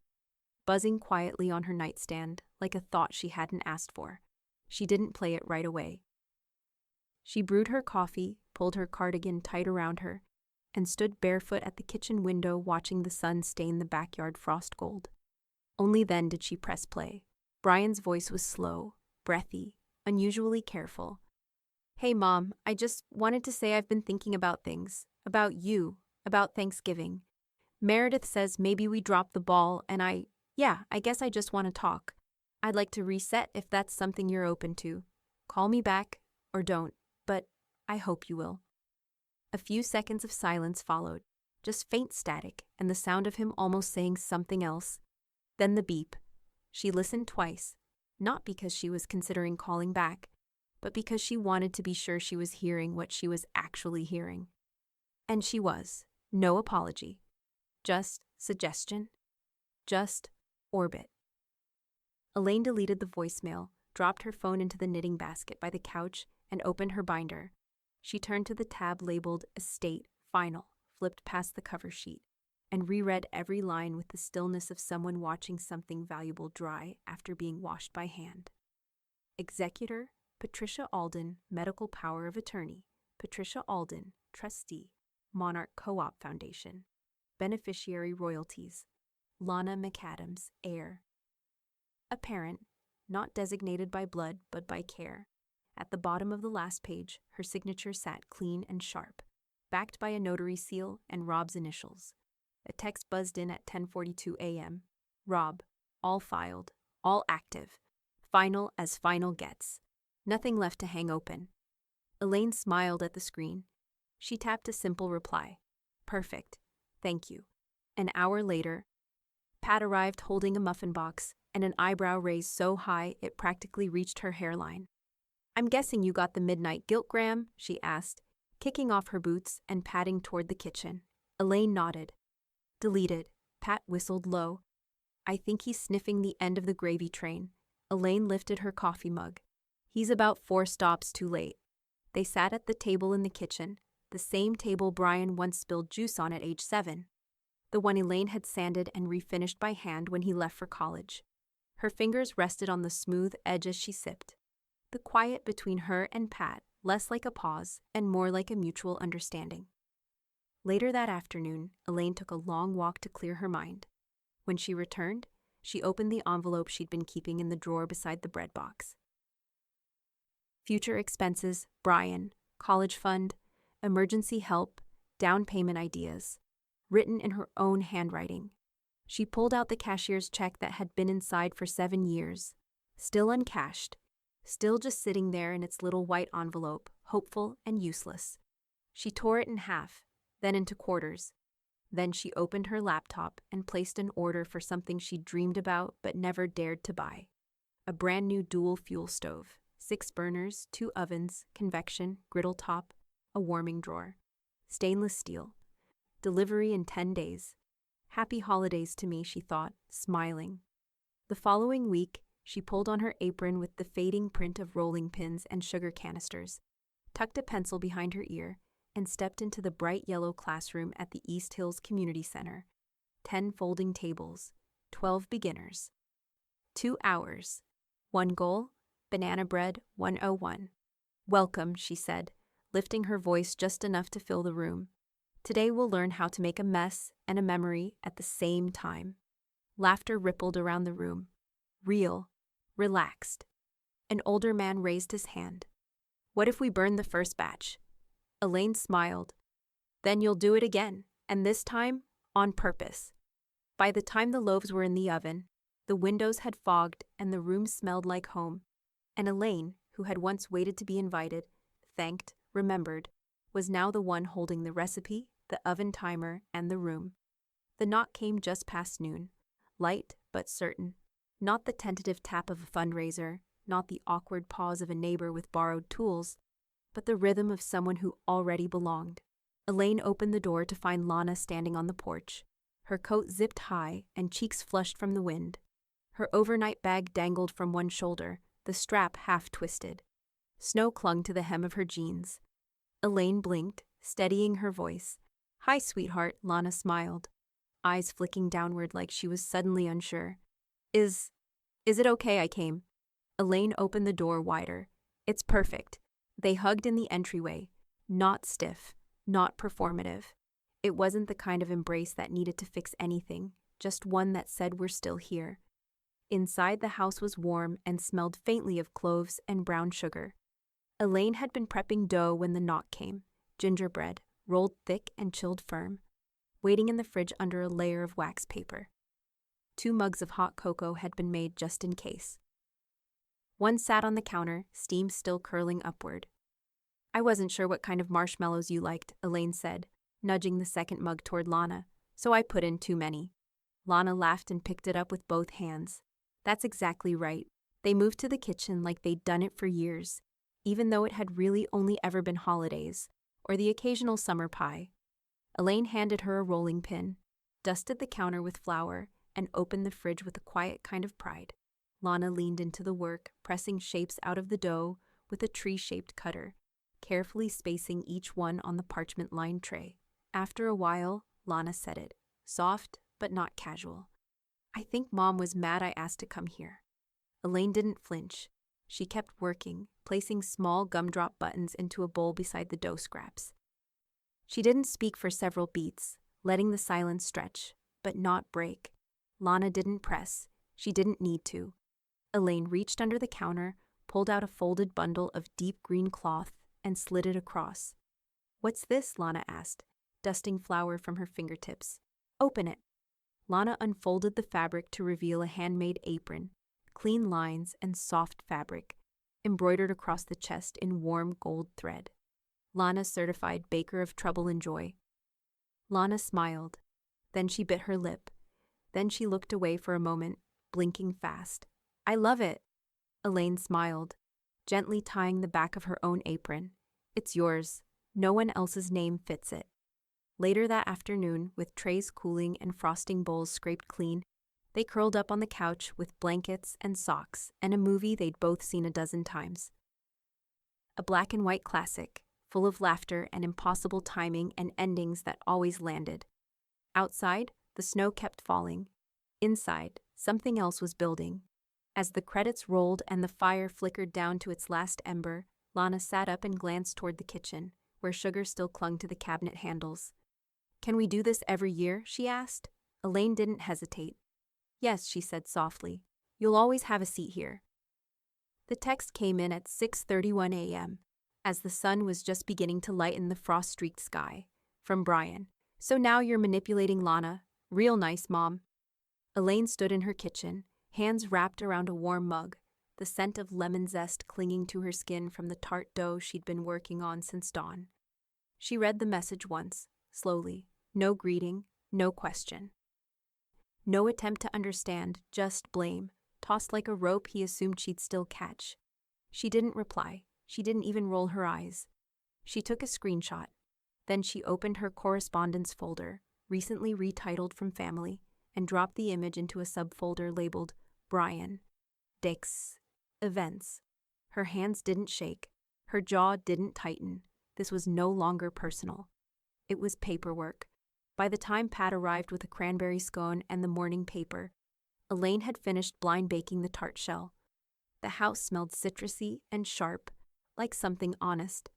buzzing quietly on her nightstand like a thought she hadn't asked for. She didn't play it right away. She brewed her coffee, pulled her cardigan tight around her, and stood barefoot at the kitchen window watching the sun stain the backyard frost gold. Only then did she press play. Brian's voice was slow, breathy, unusually careful. Hey, Mom, I just wanted to say I've been thinking about things. About you. About Thanksgiving. Meredith says maybe we drop the ball, and I guess I just want to talk. I'd like to reset if that's something you're open to. Call me back, or don't, but I hope you will. A few seconds of silence followed, just faint static and the sound of him almost saying something else. Then the beep. She listened twice, not because she was considering calling back, but because she wanted to be sure she was hearing what she was actually hearing. And she was. No apology. Just suggestion. Just orbit. Elaine deleted the voicemail, dropped her phone into the knitting basket by the couch, and opened her binder. She turned to the tab labeled Estate Final, flipped past the cover sheet, and reread every line with the stillness of someone watching something valuable dry after being washed by hand. Executor, Patricia Alden, Medical Power of Attorney. Patricia Alden, Trustee, Monarch Co-op Foundation. Beneficiary royalties. Lana McAdams, heir. A parent, not designated by blood but by care. At the bottom of the last page, her signature sat clean and sharp, backed by a notary seal and Rob's initials. A text buzzed in at 10:42 a.m. Rob, all filed, all active. Final as final gets. Nothing left to hang open. Elaine smiled at the screen. She tapped a simple reply. Perfect. Thank you. An hour later, Pat arrived holding a muffin box and an eyebrow raised so high it practically reached her hairline. "I'm guessing you got the midnight guilt, Graham?" she asked, kicking off her boots and padding toward the kitchen. Elaine nodded. "Deleted." Pat whistled low. "I think he's sniffing the end of the gravy train." Elaine lifted her coffee mug. "He's about 4 stops too late." They sat at the table in the kitchen, the same table Brian once spilled juice on at age 7. The one Elaine had sanded and refinished by hand when he left for college. Her fingers rested on the smooth edge as she sipped. The quiet between her and Pat, less like a pause and more like a mutual understanding. Later that afternoon, Elaine took a long walk to clear her mind. When she returned, she opened the envelope she'd been keeping in the drawer beside the bread box. Future expenses, Brian, college fund, emergency help, down payment ideas, written in her own handwriting. She pulled out the cashier's check that had been inside for 7 years, still uncashed, still just sitting there in its little white envelope, hopeful and useless. She tore it in half, then into quarters. Then she opened her laptop and placed an order for something she'd dreamed about but never dared to buy. A brand new dual fuel stove, 6 burners, 2 ovens, convection, griddle top, a warming drawer. Stainless steel. Delivery in 10 days. Happy holidays to me, she thought, smiling. The following week, she pulled on her apron with the fading print of rolling pins and sugar canisters, tucked a pencil behind her ear, and stepped into the bright yellow classroom at the East Hills Community Center. 10 folding tables, 12 beginners. 2 hours. 1 goal, banana bread 101. "Welcome," she said, lifting her voice just enough to fill the room. "Today we'll learn how to make a mess and a memory at the same time." Laughter rippled around the room. Real, relaxed. An older man raised his hand. "What if we burn the first batch?" Elaine smiled. "Then you'll do it again, and this time, on purpose." By the time the loaves were in the oven, the windows had fogged and the room smelled like home. And Elaine, who had once waited to be invited, thanked, remembered, was now the one holding the recipe, the oven timer, and the room. The knock came just past noon, light but certain. Not the tentative tap of a fundraiser, not the awkward pause of a neighbor with borrowed tools, but the rhythm of someone who already belonged. Elaine opened the door to find Lana standing on the porch, her coat zipped high and cheeks flushed from the wind. Her overnight bag dangled from one shoulder, the strap half twisted. Snow clung to the hem of her jeans. Elaine blinked, steadying her voice. "Hi, sweetheart," Lana smiled, eyes flicking downward like she was suddenly unsure. Is it okay I came?" Elaine opened the door wider. "It's perfect." They hugged in the entryway, not stiff, not performative. It wasn't the kind of embrace that needed to fix anything, just one that said we're still here. Inside, the house was warm and smelled faintly of cloves and brown sugar. Elaine had been prepping dough when the knock came, gingerbread, rolled thick and chilled firm, waiting in the fridge under a layer of wax paper. 2 mugs of hot cocoa had been made just in case. One sat on the counter, steam still curling upward. "I wasn't sure what kind of marshmallows you liked," Elaine said, nudging the second mug toward Lana, "so I put in too many." Lana laughed and picked it up with both hands. "That's exactly right." They moved to the kitchen like they'd done it for years, even though it had really only ever been holidays, or the occasional summer pie. Elaine handed her a rolling pin, dusted the counter with flour, and opened the fridge with a quiet kind of pride. Lana leaned into the work, pressing shapes out of the dough with a tree-shaped cutter, carefully spacing each one on the parchment-lined tray. After a while, Lana said it, soft but not casual. "I think Mom was mad I asked to come here." Elaine didn't flinch. She kept working, placing small gumdrop buttons into a bowl beside the dough scraps. She didn't speak for several beats, letting the silence stretch, but not break. Lana didn't press. She didn't need to. Elaine reached under the counter, pulled out a folded bundle of deep green cloth, and slid it across. "What's this?" Lana asked, dusting flour from her fingertips. "Open it." Lana unfolded the fabric to reveal a handmade apron, clean lines and soft fabric, embroidered across the chest in warm gold thread. Lana certified baker of trouble and joy. Lana smiled. Then she bit her lip. Then she looked away for a moment, blinking fast. I love it. Elaine smiled, gently tying the back of her own apron. It's yours. No one else's name fits it. Later that afternoon, with trays cooling and frosting bowls scraped clean, they curled up on the couch with blankets and socks and a movie they'd both seen a dozen times. A black and white classic, full of laughter and impossible timing and endings that always landed. Outside, the snow kept falling. Inside, something else was building. As the credits rolled and the fire flickered down to its last ember, Lana sat up and glanced toward the kitchen, where sugar still clung to the cabinet handles. "Can we do this every year?" she asked. Elaine didn't hesitate. "Yes," she said softly. "You'll always have a seat here." The text came in at 6:31 a.m., as the sun was just beginning to lighten the frost-streaked sky. From Brian. "So now you're manipulating Lana. Real nice, Mom." Elaine stood in her kitchen, hands wrapped around a warm mug, the scent of lemon zest clinging to her skin from the tart dough she'd been working on since dawn. She read the message once, slowly. No greeting, no question. No attempt to understand, just blame, tossed like a rope he assumed she'd still catch. She didn't reply. She didn't even roll her eyes. She took a screenshot. Then she opened her correspondence folder, recently retitled from family, and dropped the image into a subfolder labeled Brian. Dix. Events. Her hands didn't shake. Her jaw didn't tighten. This was no longer personal. It was paperwork. By the time Pat arrived with a cranberry scone and the morning paper, Elaine had finished blind baking the tart shell. The house smelled citrusy and sharp, like something honest.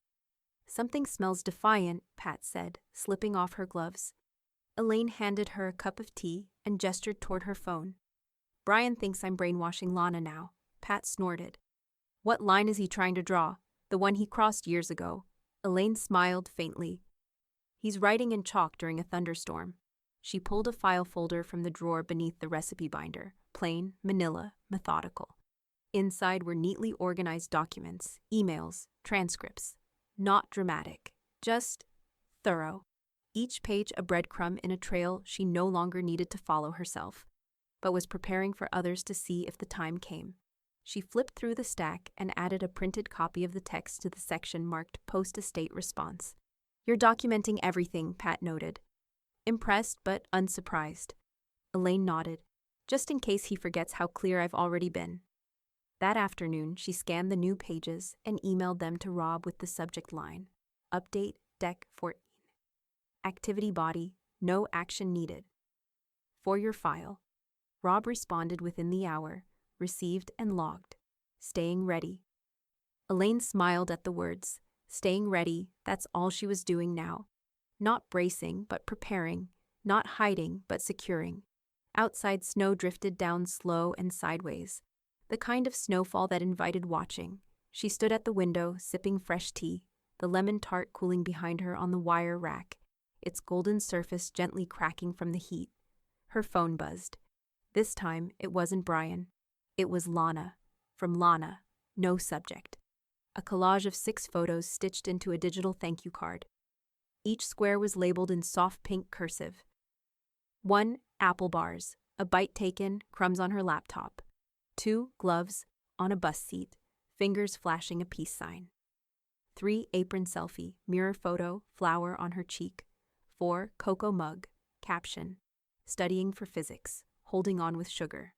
"Something smells defiant," Pat said, slipping off her gloves. Elaine handed her a cup of tea and gestured toward her phone. "Brian thinks I'm brainwashing Lana now," Pat snorted. "What line is he trying to draw? The one he crossed years ago." Elaine smiled faintly. "He's writing in chalk during a thunderstorm." She pulled a file folder from the drawer beneath the recipe binder, plain, manila, methodical. Inside were neatly organized documents, emails, transcripts. Not dramatic, just thorough. Each page a breadcrumb in a trail she no longer needed to follow herself, but was preparing for others to see if the time came. She flipped through the stack and added a printed copy of the text to the section marked Post-Estate Response. "You're documenting everything," Pat noted. Impressed but unsurprised. Elaine nodded. "Just in case he forgets how clear I've already been." That afternoon, she scanned the new pages and emailed them to Rob with the subject line, Update Deck 14. Activity body, no action needed. "For your file." Rob responded within the hour, received and logged. "Staying ready." Elaine smiled at the words. Staying ready, that's all she was doing now. Not bracing, but preparing. Not hiding, but securing. Outside, snow drifted down slow and sideways. The kind of snowfall that invited watching. She stood at the window, sipping fresh tea, the lemon tart cooling behind her on the wire rack, its golden surface gently cracking from the heat. Her phone buzzed. This time, it wasn't Brian. It was Lana. From Lana. No subject. A collage of 6 photos stitched into a digital thank you card. Each square was labeled in soft pink cursive. 1. Apple bars. A bite taken, crumbs on her laptop. 2. Gloves, on a bus seat, fingers flashing a peace sign. 3. Apron selfie, mirror photo, flower on her cheek. 4. Cocoa mug, caption, studying for physics, holding on with sugar.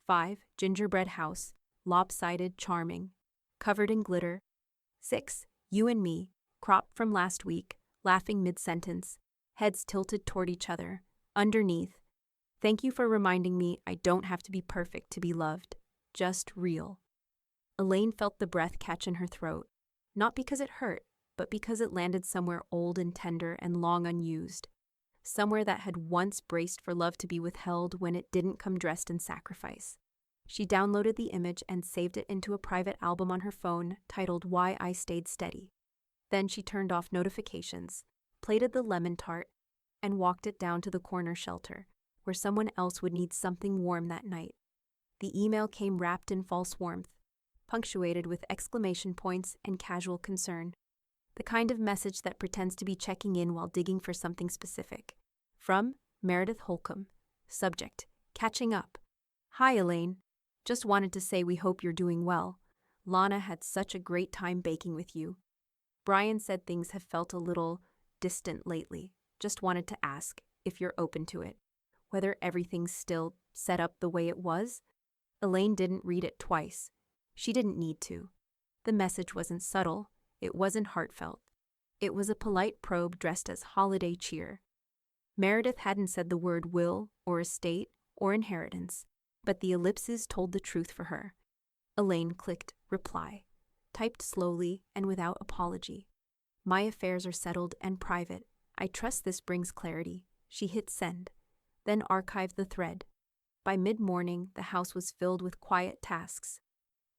5. Gingerbread house, lopsided, charming, covered in glitter. 6. You and me, cropped from last week, laughing mid-sentence, heads tilted toward each other. Underneath, "Thank you for reminding me I don't have to be perfect to be loved. Just real." Elaine felt the breath catch in her throat, not because it hurt, but because it landed somewhere old and tender and long unused. Somewhere that had once braced for love to be withheld when it didn't come dressed in sacrifice. She downloaded the image and saved it into a private album on her phone titled Why I Stayed Steady. Then she turned off notifications, plated the lemon tart, and walked it down to the corner shelter, where someone else would need something warm that night. The email came wrapped in false warmth, punctuated with exclamation points and casual concern. The kind of message that pretends to be checking in while digging for something specific. From Meredith Holcomb. Subject: Catching up. Hi, Elaine. Just wanted to say we hope you're doing well. Lana had such a great time baking with you. Brian said things have felt a little distant lately. Just wanted to ask if you're open to it. Whether everything's still set up the way it was? Elaine didn't read it twice. She didn't need to. The message wasn't subtle. It wasn't heartfelt. It was a polite probe dressed as holiday cheer. Meredith hadn't said the word will or estate or inheritance, but the ellipses told the truth for her. Elaine clicked reply, typed slowly and without apology. My affairs are settled and private. I trust this brings clarity. She hit send, then archived the thread. By mid-morning, the house was filled with quiet tasks.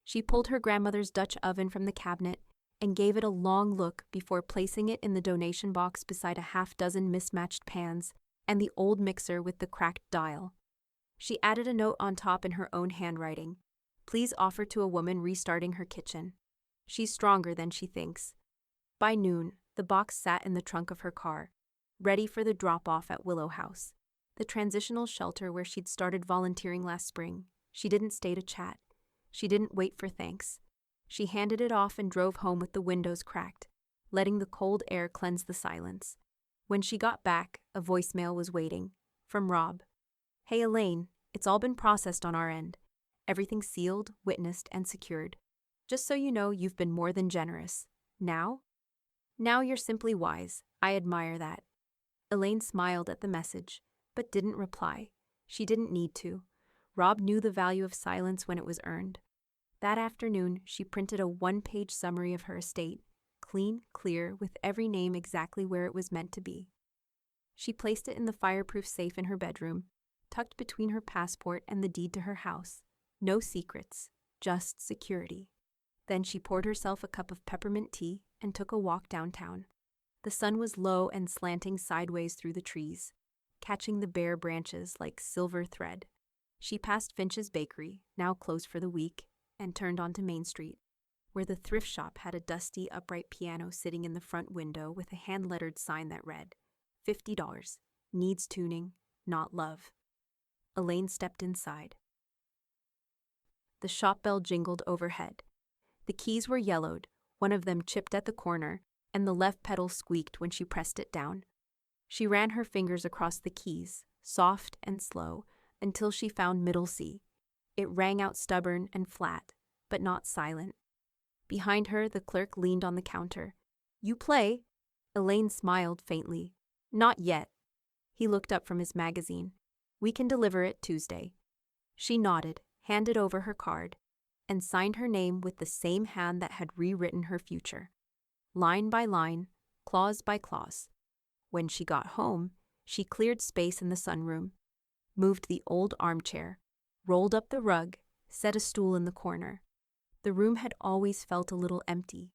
She pulled her grandmother's Dutch oven from the cabinet and gave it a long look before placing it in the donation box beside a half-dozen mismatched pans and the old mixer with the cracked dial. She added a note on top in her own handwriting. Please offer to a woman restarting her kitchen. She's stronger than she thinks. By noon, the box sat in the trunk of her car, ready for the drop-off at Willow House, the transitional shelter where she'd started volunteering last spring. She didn't stay to chat. She didn't wait for thanks. She handed it off and drove home with the windows cracked, letting the cold air cleanse the silence. When she got back, a voicemail was waiting, from Rob. Hey Elaine, it's all been processed on our end. Everything sealed, witnessed, and secured. Just so you know, you've been more than generous. Now? Now you're simply wise. I admire that. Elaine smiled at the message, but didn't reply. She didn't need to. Rob knew the value of silence when it was earned. That afternoon, she printed a one-page summary of her estate, clean, clear, with every name exactly where it was meant to be. She placed it in the fireproof safe in her bedroom, tucked between her passport and the deed to her house. No secrets, just security. Then she poured herself a cup of peppermint tea and took a walk downtown. The sun was low and slanting sideways through the trees, catching the bare branches like silver thread. She passed Finch's Bakery, now closed for the week, and turned onto Main Street, where the thrift shop had a dusty, upright piano sitting in the front window with a hand-lettered sign that read, $50, needs tuning, not love. Elaine stepped inside. The shop bell jingled overhead. The keys were yellowed, one of them chipped at the corner, and the left pedal squeaked when she pressed it down. She ran her fingers across the keys, soft and slow, until she found middle C. It rang out stubborn and flat, but not silent. Behind her, the clerk leaned on the counter. You play? Elaine smiled faintly. Not yet. He looked up from his magazine. We can deliver it Tuesday. She nodded, handed over her card, and signed her name with the same hand that had rewritten her future. Line by line, clause by clause. When she got home, she cleared space in the sunroom, moved the old armchair, rolled up the rug, set a stool in the corner. The room had always felt a little empty,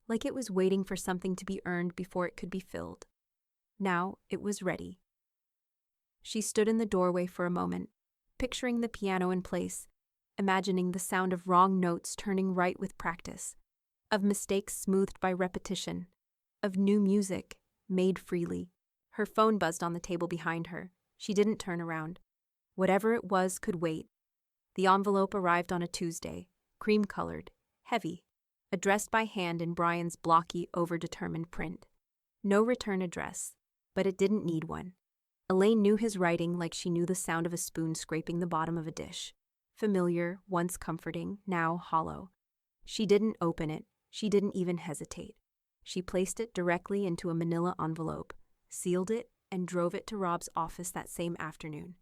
like it was waiting for something to be earned before it could be filled. Now it was ready. She stood in the doorway for a moment, picturing the piano in place, imagining the sound of wrong notes turning right with practice, of mistakes smoothed by repetition, of new music made freely. Her phone buzzed on the table behind her. She didn't turn around. Whatever it was could wait. The envelope arrived on a Tuesday, cream-colored, heavy, addressed by hand in Brian's blocky, overdetermined print. No return address, but it didn't need one. Elaine knew his writing like she knew the sound of a spoon scraping the bottom of a dish. Familiar, once comforting, now hollow. She didn't open it. She didn't even hesitate. She placed it directly into a manila envelope, sealed it, and drove it to Rob's office that same afternoon.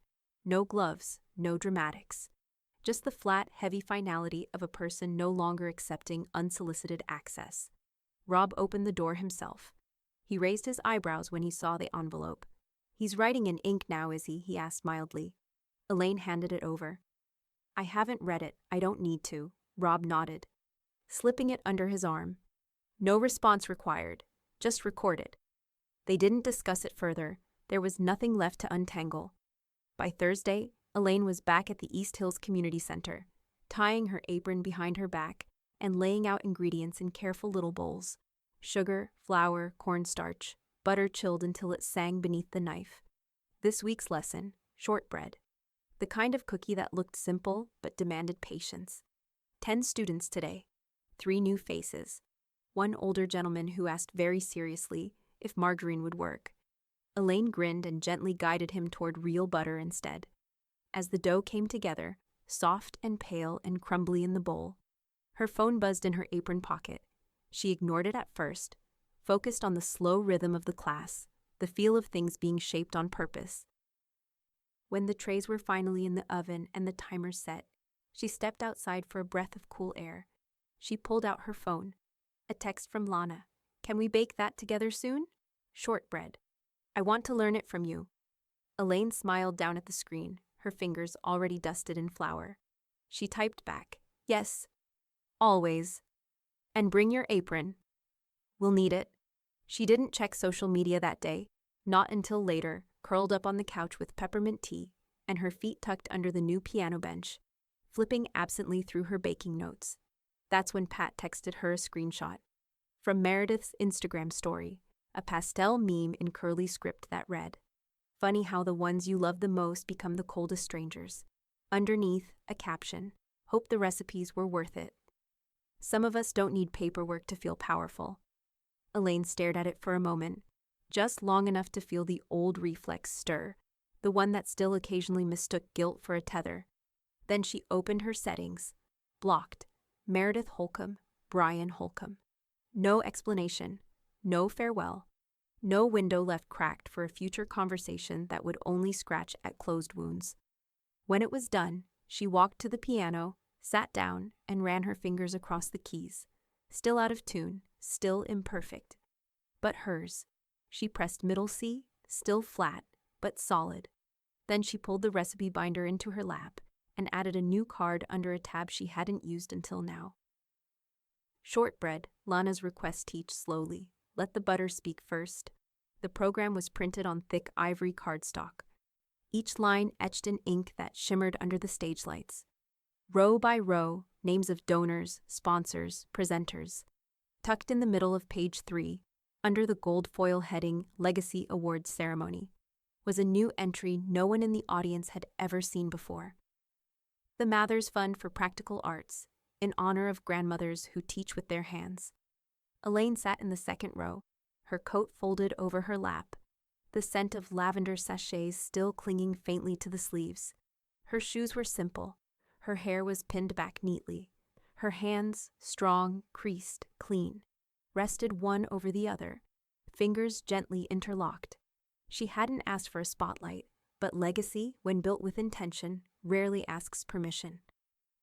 No gloves, no dramatics. Just the flat, heavy finality of a person no longer accepting unsolicited access. Rob opened the door himself. He raised his eyebrows when he saw the envelope. He's writing in ink now, is he? He asked mildly. Elaine handed it over. I haven't read it. I don't need to. Rob nodded, slipping it under his arm. No response required. Just recorded. They didn't discuss it further. There was nothing left to untangle. By Thursday, Elaine was back at the East Hills Community Center, tying her apron behind her back and laying out ingredients in careful little bowls. Sugar, flour, cornstarch, butter chilled until it sang beneath the knife. This week's lesson, shortbread. The kind of cookie that looked simple but demanded patience. 10 students today, 3 new faces. One older gentleman who asked very seriously if margarine would work. Elaine grinned and gently guided him toward real butter instead. As the dough came together, soft and pale and crumbly in the bowl, her phone buzzed in her apron pocket. She ignored it at first, focused on the slow rhythm of the class, the feel of things being shaped on purpose. When the trays were finally in the oven and the timer set, she stepped outside for a breath of cool air. She pulled out her phone. A text from Lana. "Can we bake that together soon?" "Shortbread. I want to learn it from you." Elaine smiled down at the screen, her fingers already dusted in flour. She typed back, "Yes. Always. And bring your apron. We'll need it." She didn't check social media that day, not until later, curled up on the couch with peppermint tea and her feet tucked under the new piano bench, flipping absently through her baking notes. That's when Pat texted her a screenshot from Meredith's Instagram story, a pastel meme in curly script that read, "Funny how the ones you love the most become the coldest strangers." Underneath, a caption, "Hope the recipes were worth it." Some of us don't need paperwork to feel powerful. Elaine stared at it for a moment, just long enough to feel the old reflex stir, the one that still occasionally mistook guilt for a tether. Then she opened her settings. Blocked. Meredith Holcomb, Brian Holcomb. No explanation, no farewell, no window left cracked for a future conversation that would only scratch at closed wounds. When it was done, she walked to the piano, sat down, and ran her fingers across the keys. Still out of tune, still imperfect. But hers. She pressed middle C, still flat, but solid. Then she pulled the recipe binder into her lap and added a new card under a tab she hadn't used until now. "Shortbread," Lana's request teach slowly. "Let the butter speak first." The program was printed on thick ivory cardstock, each line etched in ink that shimmered under the stage lights. Row by row, names of donors, sponsors, presenters. Tucked in the middle of page 3, under the gold foil heading Legacy Awards Ceremony, was a new entry no one in the audience had ever seen before. The Mathers Fund for Practical Arts, in honor of grandmothers who teach with their hands. Elaine sat in the second row, her coat folded over her lap, the scent of lavender sachets still clinging faintly to the sleeves. Her shoes were simple, her hair was pinned back neatly. Her hands, strong, creased, clean, rested one over the other, fingers gently interlocked. She hadn't asked for a spotlight, but legacy, when built with intention, rarely asks permission.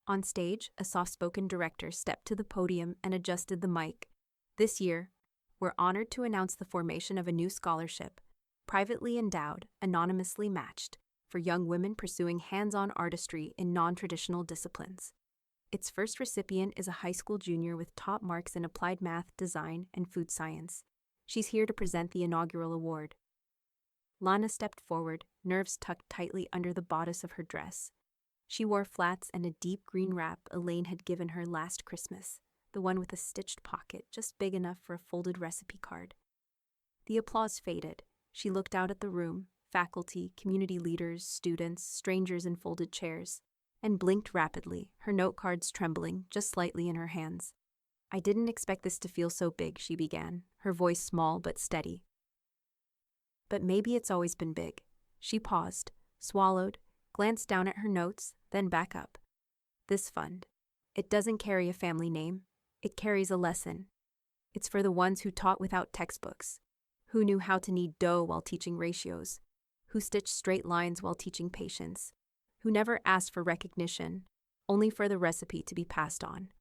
On stage, a soft-spoken director stepped to the podium and adjusted the mic. "This year, we're honored to announce the formation of a new scholarship, privately endowed, anonymously matched, for young women pursuing hands-on artistry in non-traditional disciplines. Its first recipient is a high school junior with top marks in applied math, design, and food science. She's here to present the inaugural award." Lana stepped forward, nerves tucked tightly under the bodice of her dress. She wore flats and a deep green wrap Elaine had given her last Christmas, the one with a stitched pocket just big enough for a folded recipe card. The applause faded. She looked out at the room, faculty, community leaders, students, strangers in folded chairs, and blinked rapidly, her note cards trembling just slightly in her hands. "I didn't expect this to feel so big," she began, her voice small but steady. "But maybe it's always been big." She paused, swallowed, glanced down at her notes, then back up. "This fund. It doesn't carry a family name. It carries a lesson. It's for the ones who taught without textbooks, who knew how to knead dough while teaching ratios, who stitched straight lines while teaching patience, who never asked for recognition, only for the recipe to be passed on."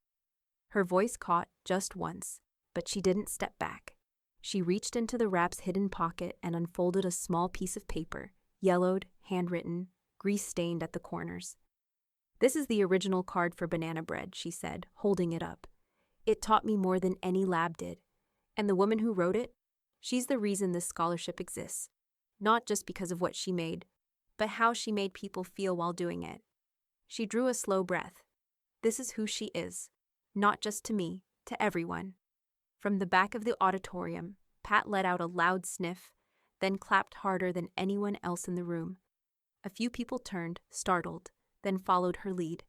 Her voice caught just once, but she didn't step back. She reached into the wrap's hidden pocket and unfolded a small piece of paper, yellowed, handwritten, grease-stained at the corners. "This is the original card for banana bread," she said, holding it up. "It taught me more than any lab did. And the woman who wrote it, she's the reason this scholarship exists. Not just because of what she made, but how she made people feel while doing it." She drew a slow breath. This is who she is. Not just to me, to everyone. From the back of the auditorium, Pat let out a loud sniff, then clapped harder than anyone else in the room. A few people turned, startled, then followed her lead.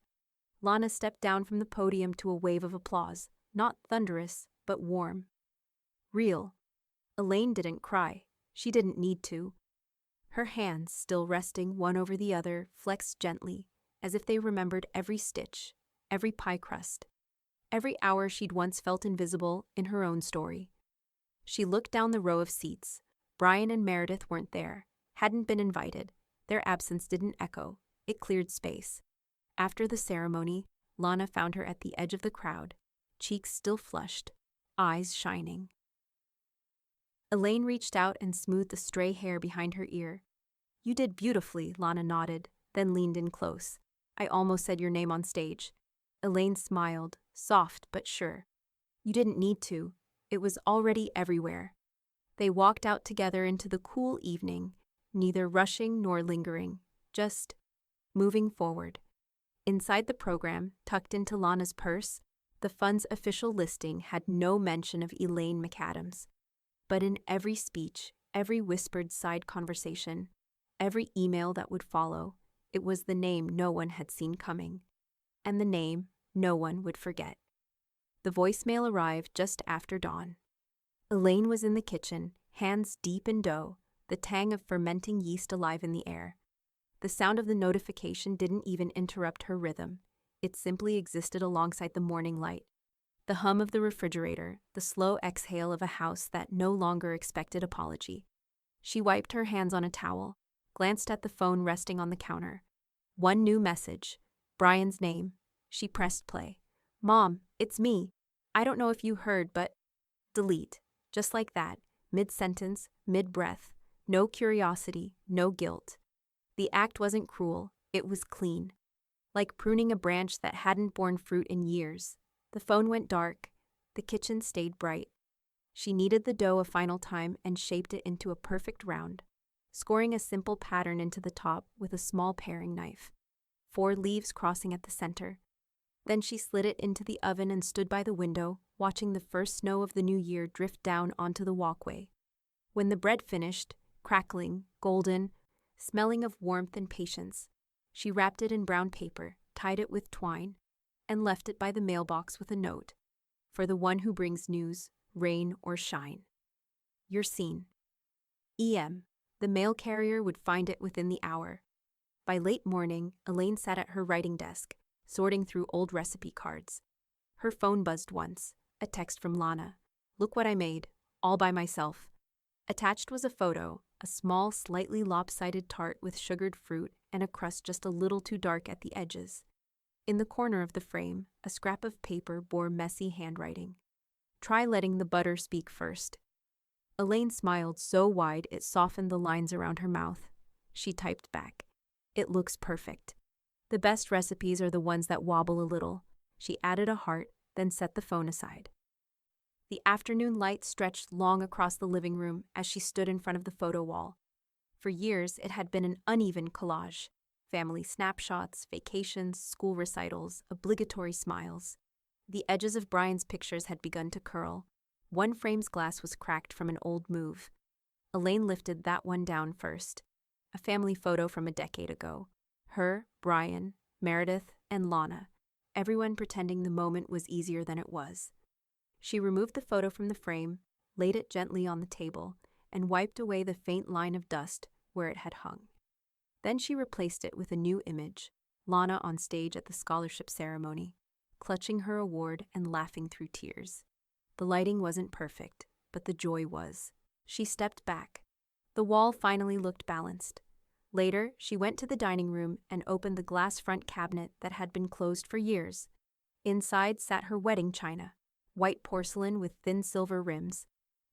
Lana stepped down from the podium to a wave of applause, not thunderous, but warm. Real. Elaine didn't cry. She didn't need to. Her hands, still resting one over the other, flexed gently, as if they remembered every stitch, every pie crust, every hour she'd once felt invisible in her own story. She looked down the row of seats. Brian and Meredith weren't there, hadn't been invited. Their absence didn't echo. It cleared space. After the ceremony, Lana found her at the edge of the crowd, cheeks still flushed, eyes shining. Elaine reached out and smoothed the stray hair behind her ear. "You did beautifully," Lana nodded, then leaned in close. "I almost said your name on stage." Elaine smiled, soft but sure. "You didn't need to. It was already everywhere." They walked out together into the cool evening, neither rushing nor lingering, just moving forward. Inside the program, tucked into Lana's purse, the fund's official listing had no mention of Elaine McAdams. But in every speech, every whispered side conversation, every email that would follow, it was the name no one had seen coming. And the name no one would forget. The voicemail arrived just after dawn. Elaine was in the kitchen, hands deep in dough, the tang of fermenting yeast alive in the air. The sound of the notification didn't even interrupt her rhythm. It simply existed alongside the morning light. The hum of the refrigerator, the slow exhale of a house that no longer expected apology. She wiped her hands on a towel, glanced at the phone resting on the counter. One new message, Brian's name. She pressed play. "Mom, it's me. I don't know if you heard, but..." Delete. Just like that, mid-sentence, mid-breath. No curiosity, no guilt. The act wasn't cruel, it was clean. Like pruning a branch that hadn't borne fruit in years. The phone went dark. The kitchen stayed bright. She kneaded the dough a final time and shaped it into a perfect round, scoring a simple pattern into the top with a small paring knife. 4 leaves crossing at the center. Then she slid it into the oven and stood by the window, watching the first snow of the new year drift down onto the walkway. When the bread finished, crackling, golden, smelling of warmth and patience, she wrapped it in brown paper, tied it with twine, and left it by the mailbox with a note. "For the one who brings news, rain or shine. You're seen." E.M. The mail carrier would find it within the hour. By late morning, Elaine sat at her writing desk, sorting through old recipe cards. Her phone buzzed once, a text from Lana. "Look what I made, all by myself." Attached was a photo, a small, slightly lopsided tart with sugared fruit and a crust just a little too dark at the edges. In the corner of the frame, a scrap of paper bore messy handwriting. "Try letting the butter speak first." Elaine smiled so wide it softened the lines around her mouth. She typed back. "It looks perfect." The best recipes are the ones that wobble a little. She added a heart, then set the phone aside. The afternoon light stretched long across the living room as she stood in front of the photo wall. For years, it had been an uneven collage. Family snapshots, vacations, school recitals, obligatory smiles. The edges of Brian's pictures had begun to curl. One frame's glass was cracked from an old move. Elaine lifted that one down first. A family photo from a decade ago. Her, Brian, Meredith, and Lana. Everyone pretending the moment was easier than it was. She removed the photo from the frame, laid it gently on the table, and wiped away the faint line of dust where it had hung. Then she replaced it with a new image, Lana on stage at the scholarship ceremony, clutching her award and laughing through tears. The lighting wasn't perfect, but the joy was. She stepped back. The wall finally looked balanced. Later, she went to the dining room and opened the glass front cabinet that had been closed for years. Inside sat her wedding china, white porcelain with thin silver rims.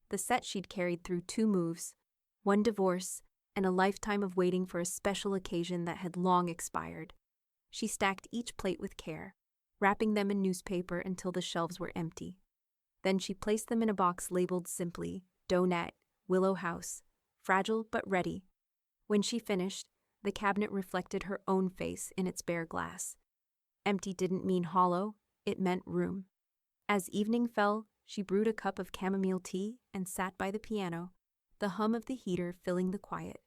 The set she'd carried through 2 moves, one divorce, and a lifetime of waiting for a special occasion that had long expired. She stacked each plate with care, wrapping them in newspaper until the shelves were empty. Then she placed them in a box labeled simply, Donut, Willow House, fragile but ready. When she finished, the cabinet reflected her own face in its bare glass. Empty didn't mean hollow, it meant room. As evening fell, she brewed a cup of chamomile tea and sat by the piano, the hum of the heater filling the quiet.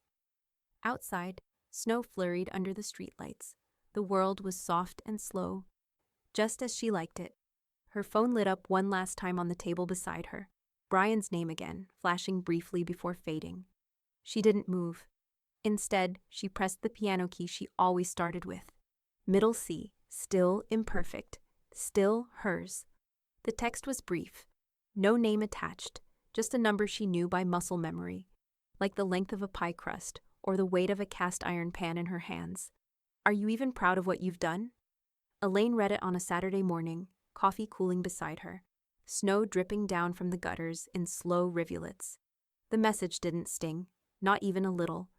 Outside, Snow flurried under the streetlights. The world was soft and slow, just as she liked it. Her phone lit up one last time on the table beside her. Brian's name again, flashing briefly before fading. She didn't move. Instead, she pressed the piano key she always started with. Middle C, still imperfect, still hers. The text was brief. No name attached, just a number she knew by muscle memory, like the length of a pie crust or the weight of a cast iron pan in her hands. Are you even proud of what you've done? Elaine read it on a Saturday morning, coffee cooling beside her, snow dripping down from the gutters in slow rivulets. The message didn't sting, not even a little.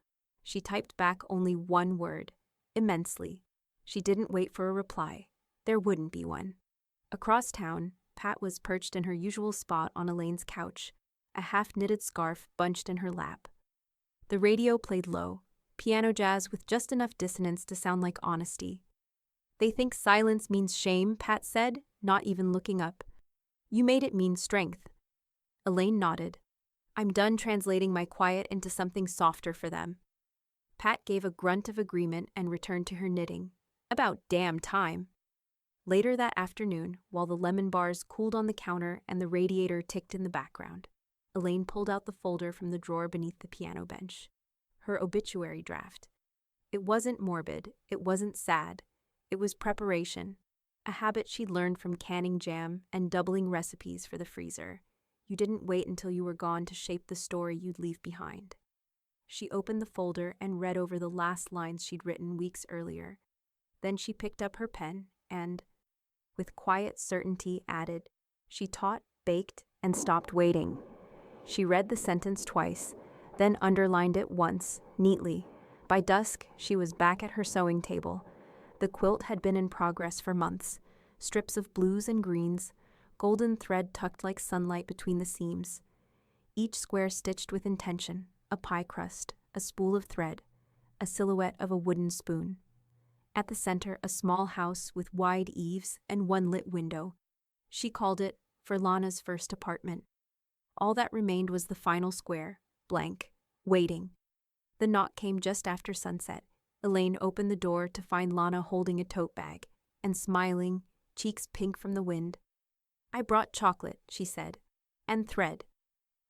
She typed back only one word, immensely. She didn't wait for a reply. There wouldn't be one. Across town, Pat was perched in her usual spot on Elaine's couch, a half-knitted scarf bunched in her lap. The radio played low, piano jazz with just enough dissonance to sound like honesty. They think silence means shame, Pat said, not even looking up. You made it mean strength. Elaine nodded. I'm done translating my quiet into something softer for them. Pat gave a grunt of agreement and returned to her knitting. About damn time. Later that afternoon, while the lemon bars cooled on the counter and the radiator ticked in the background, Elaine pulled out the folder from the drawer beneath the piano bench. Her obituary draft. It wasn't morbid, it wasn't sad. It was preparation, a habit she'd learned from canning jam and doubling recipes for the freezer. You didn't wait until you were gone to shape the story you'd leave behind. She opened the folder and read over the last lines she'd written weeks earlier. Then she picked up her pen and, with quiet certainty, added, she taught, baked, and stopped waiting. She read the sentence twice, then underlined it once, neatly. By dusk, she was back at her sewing table. The quilt had been in progress for months. Strips of blues and greens, golden thread tucked like sunlight between the seams. Each square stitched with intention, a pie crust, a spool of thread, a silhouette of a wooden spoon. At the center, a small house with wide eaves and one lit window. She called it for Lana's first apartment. All that remained was the final square, blank, waiting. The knock came just after sunset. Elaine opened the door to find Lana holding a tote bag and smiling, cheeks pink from the wind. I brought chocolate, she said, and thread.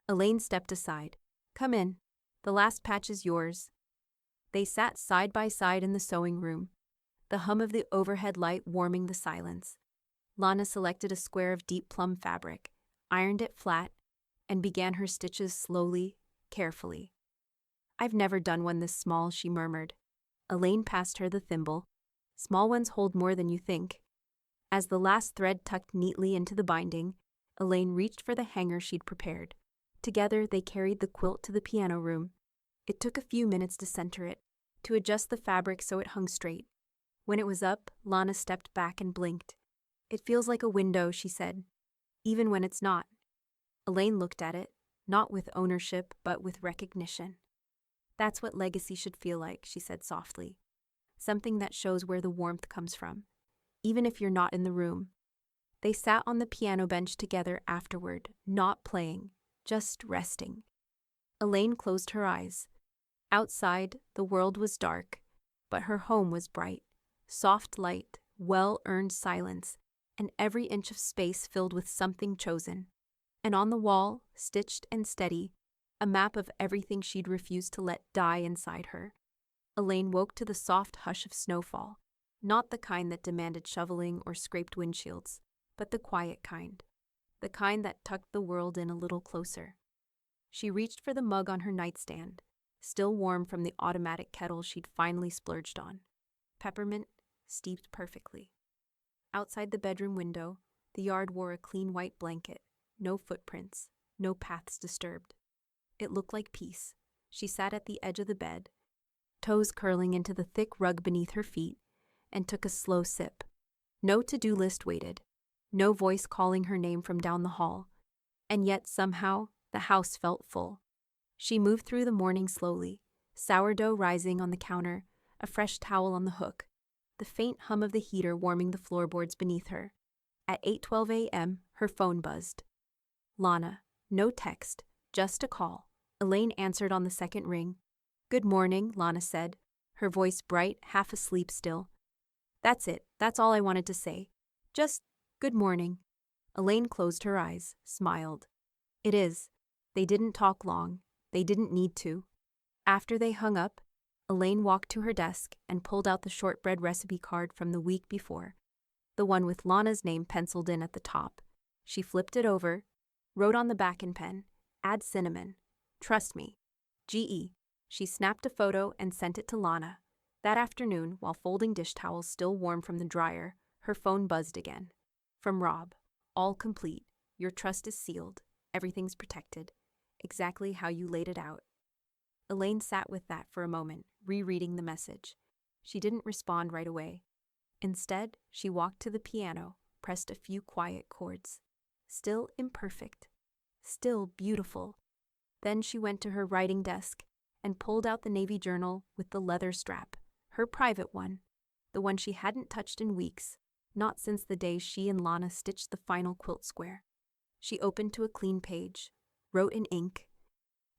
Elaine stepped aside. Come in. The last patch is yours. They sat side by side in the sewing room, the hum of the overhead light warming the silence. Lana selected a square of deep plum fabric, ironed it flat, and began her stitches slowly, carefully. I've never done one this small, she murmured. Elaine passed her the thimble. Small ones hold more than you think. As the last thread tucked neatly into the binding, Elaine reached for the hanger she'd prepared. Together, they carried the quilt to the piano room. It took a few minutes to center it, to adjust the fabric so it hung straight. When it was up, Lana stepped back and blinked. It feels like a window, she said, even when it's not. Elaine looked at it, not with ownership, but with recognition. That's what legacy should feel like, she said softly. Something that shows where the warmth comes from, even if you're not in the room. They sat on the piano bench together afterward, not playing, just resting. Elaine closed her eyes. Outside, the world was dark, but her home was bright. Soft light, well-earned silence, and every inch of space filled with something chosen. And on the wall, stitched and steady, a map of everything she'd refused to let die inside her. Elaine woke to the soft hush of snowfall, not the kind that demanded shoveling or scraped windshields, but the quiet kind, the kind that tucked the world in a little closer. She reached for the mug on her nightstand, still warm from the automatic kettle she'd finally splurged on. Peppermint, steeped perfectly. Outside the bedroom window, the yard wore a clean white blanket, no footprints, no paths disturbed. It looked like peace. She sat at the edge of the bed, toes curling into the thick rug beneath her feet, and took a slow sip. No to-do list waited, no voice calling her name from down the hall, and yet somehow the house felt full. She moved through the morning slowly, sourdough rising on the counter, a fresh towel on the hook, the faint hum of the heater warming the floorboards beneath her. At 8:12 a.m., her phone buzzed. Lana, no text, just a call. Elaine answered on the second ring. Good morning, Lana said, her voice bright, half asleep still. That's it. That's all I wanted to say. Just, good morning. Elaine closed her eyes, smiled. It is. They didn't talk long. They didn't need to. After they hung up, Elaine walked to her desk and pulled out the shortbread recipe card from the week before, the one with Lana's name penciled in at the top. She flipped it over, wrote on the back in pen, "Add cinnamon. Trust me. GE." She snapped a photo and sent it to Lana. That afternoon, while folding dish towels still warm from the dryer, her phone buzzed again. From Rob. All complete. Your trust is sealed. Everything's protected. Exactly how you laid it out. Elaine sat with that for a moment, rereading the message. She didn't respond right away. Instead, she walked to the piano, pressed a few quiet chords. Still imperfect. Still beautiful. Then she went to her writing desk and pulled out the navy journal with the leather strap, her private one, the one she hadn't touched in weeks, not since the day she and Lana stitched the final quilt square. She opened to a clean page, wrote in ink.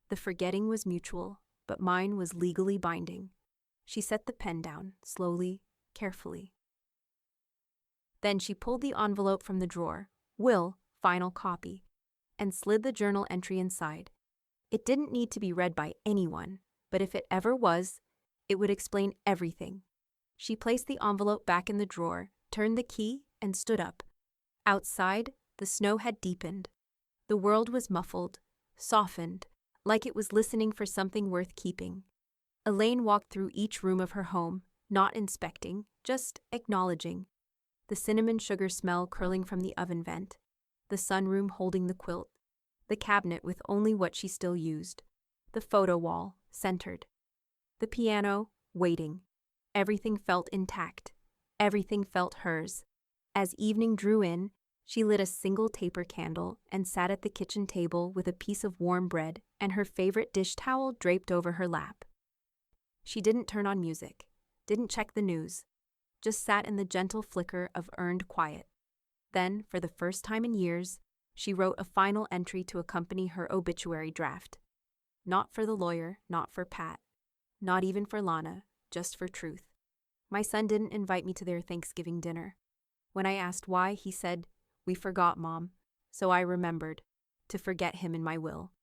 The forgetting was mutual, but mine was legally binding. She set the pen down, slowly, carefully. Then she pulled the envelope from the drawer, Will, final copy, and slid the journal entry inside. It didn't need to be read by anyone, but if it ever was, it would explain everything. She placed the envelope back in the drawer, turned the key, and stood up. Outside, the snow had deepened. The world was muffled, softened, like it was listening for something worth keeping. Elaine walked through each room of her home, not inspecting, just acknowledging. The cinnamon sugar smell curling from the oven vent, the sunroom holding the quilt, the cabinet with only what she still used, the photo wall, centered, the piano, waiting. Everything felt intact. Everything felt hers. As evening drew in, she lit a single taper candle and sat at the kitchen table with a piece of warm bread and her favorite dish towel draped over her lap. She didn't turn on music, didn't check the news, just sat in the gentle flicker of earned quiet. Then, for the first time in years, she wrote a final entry to accompany her obituary draft. Not for the lawyer, not for Pat, not even for Lana, just for truth. My son didn't invite me to their Thanksgiving dinner. When I asked why, he said, "We forgot, Mom." So I remembered to forget him in my will.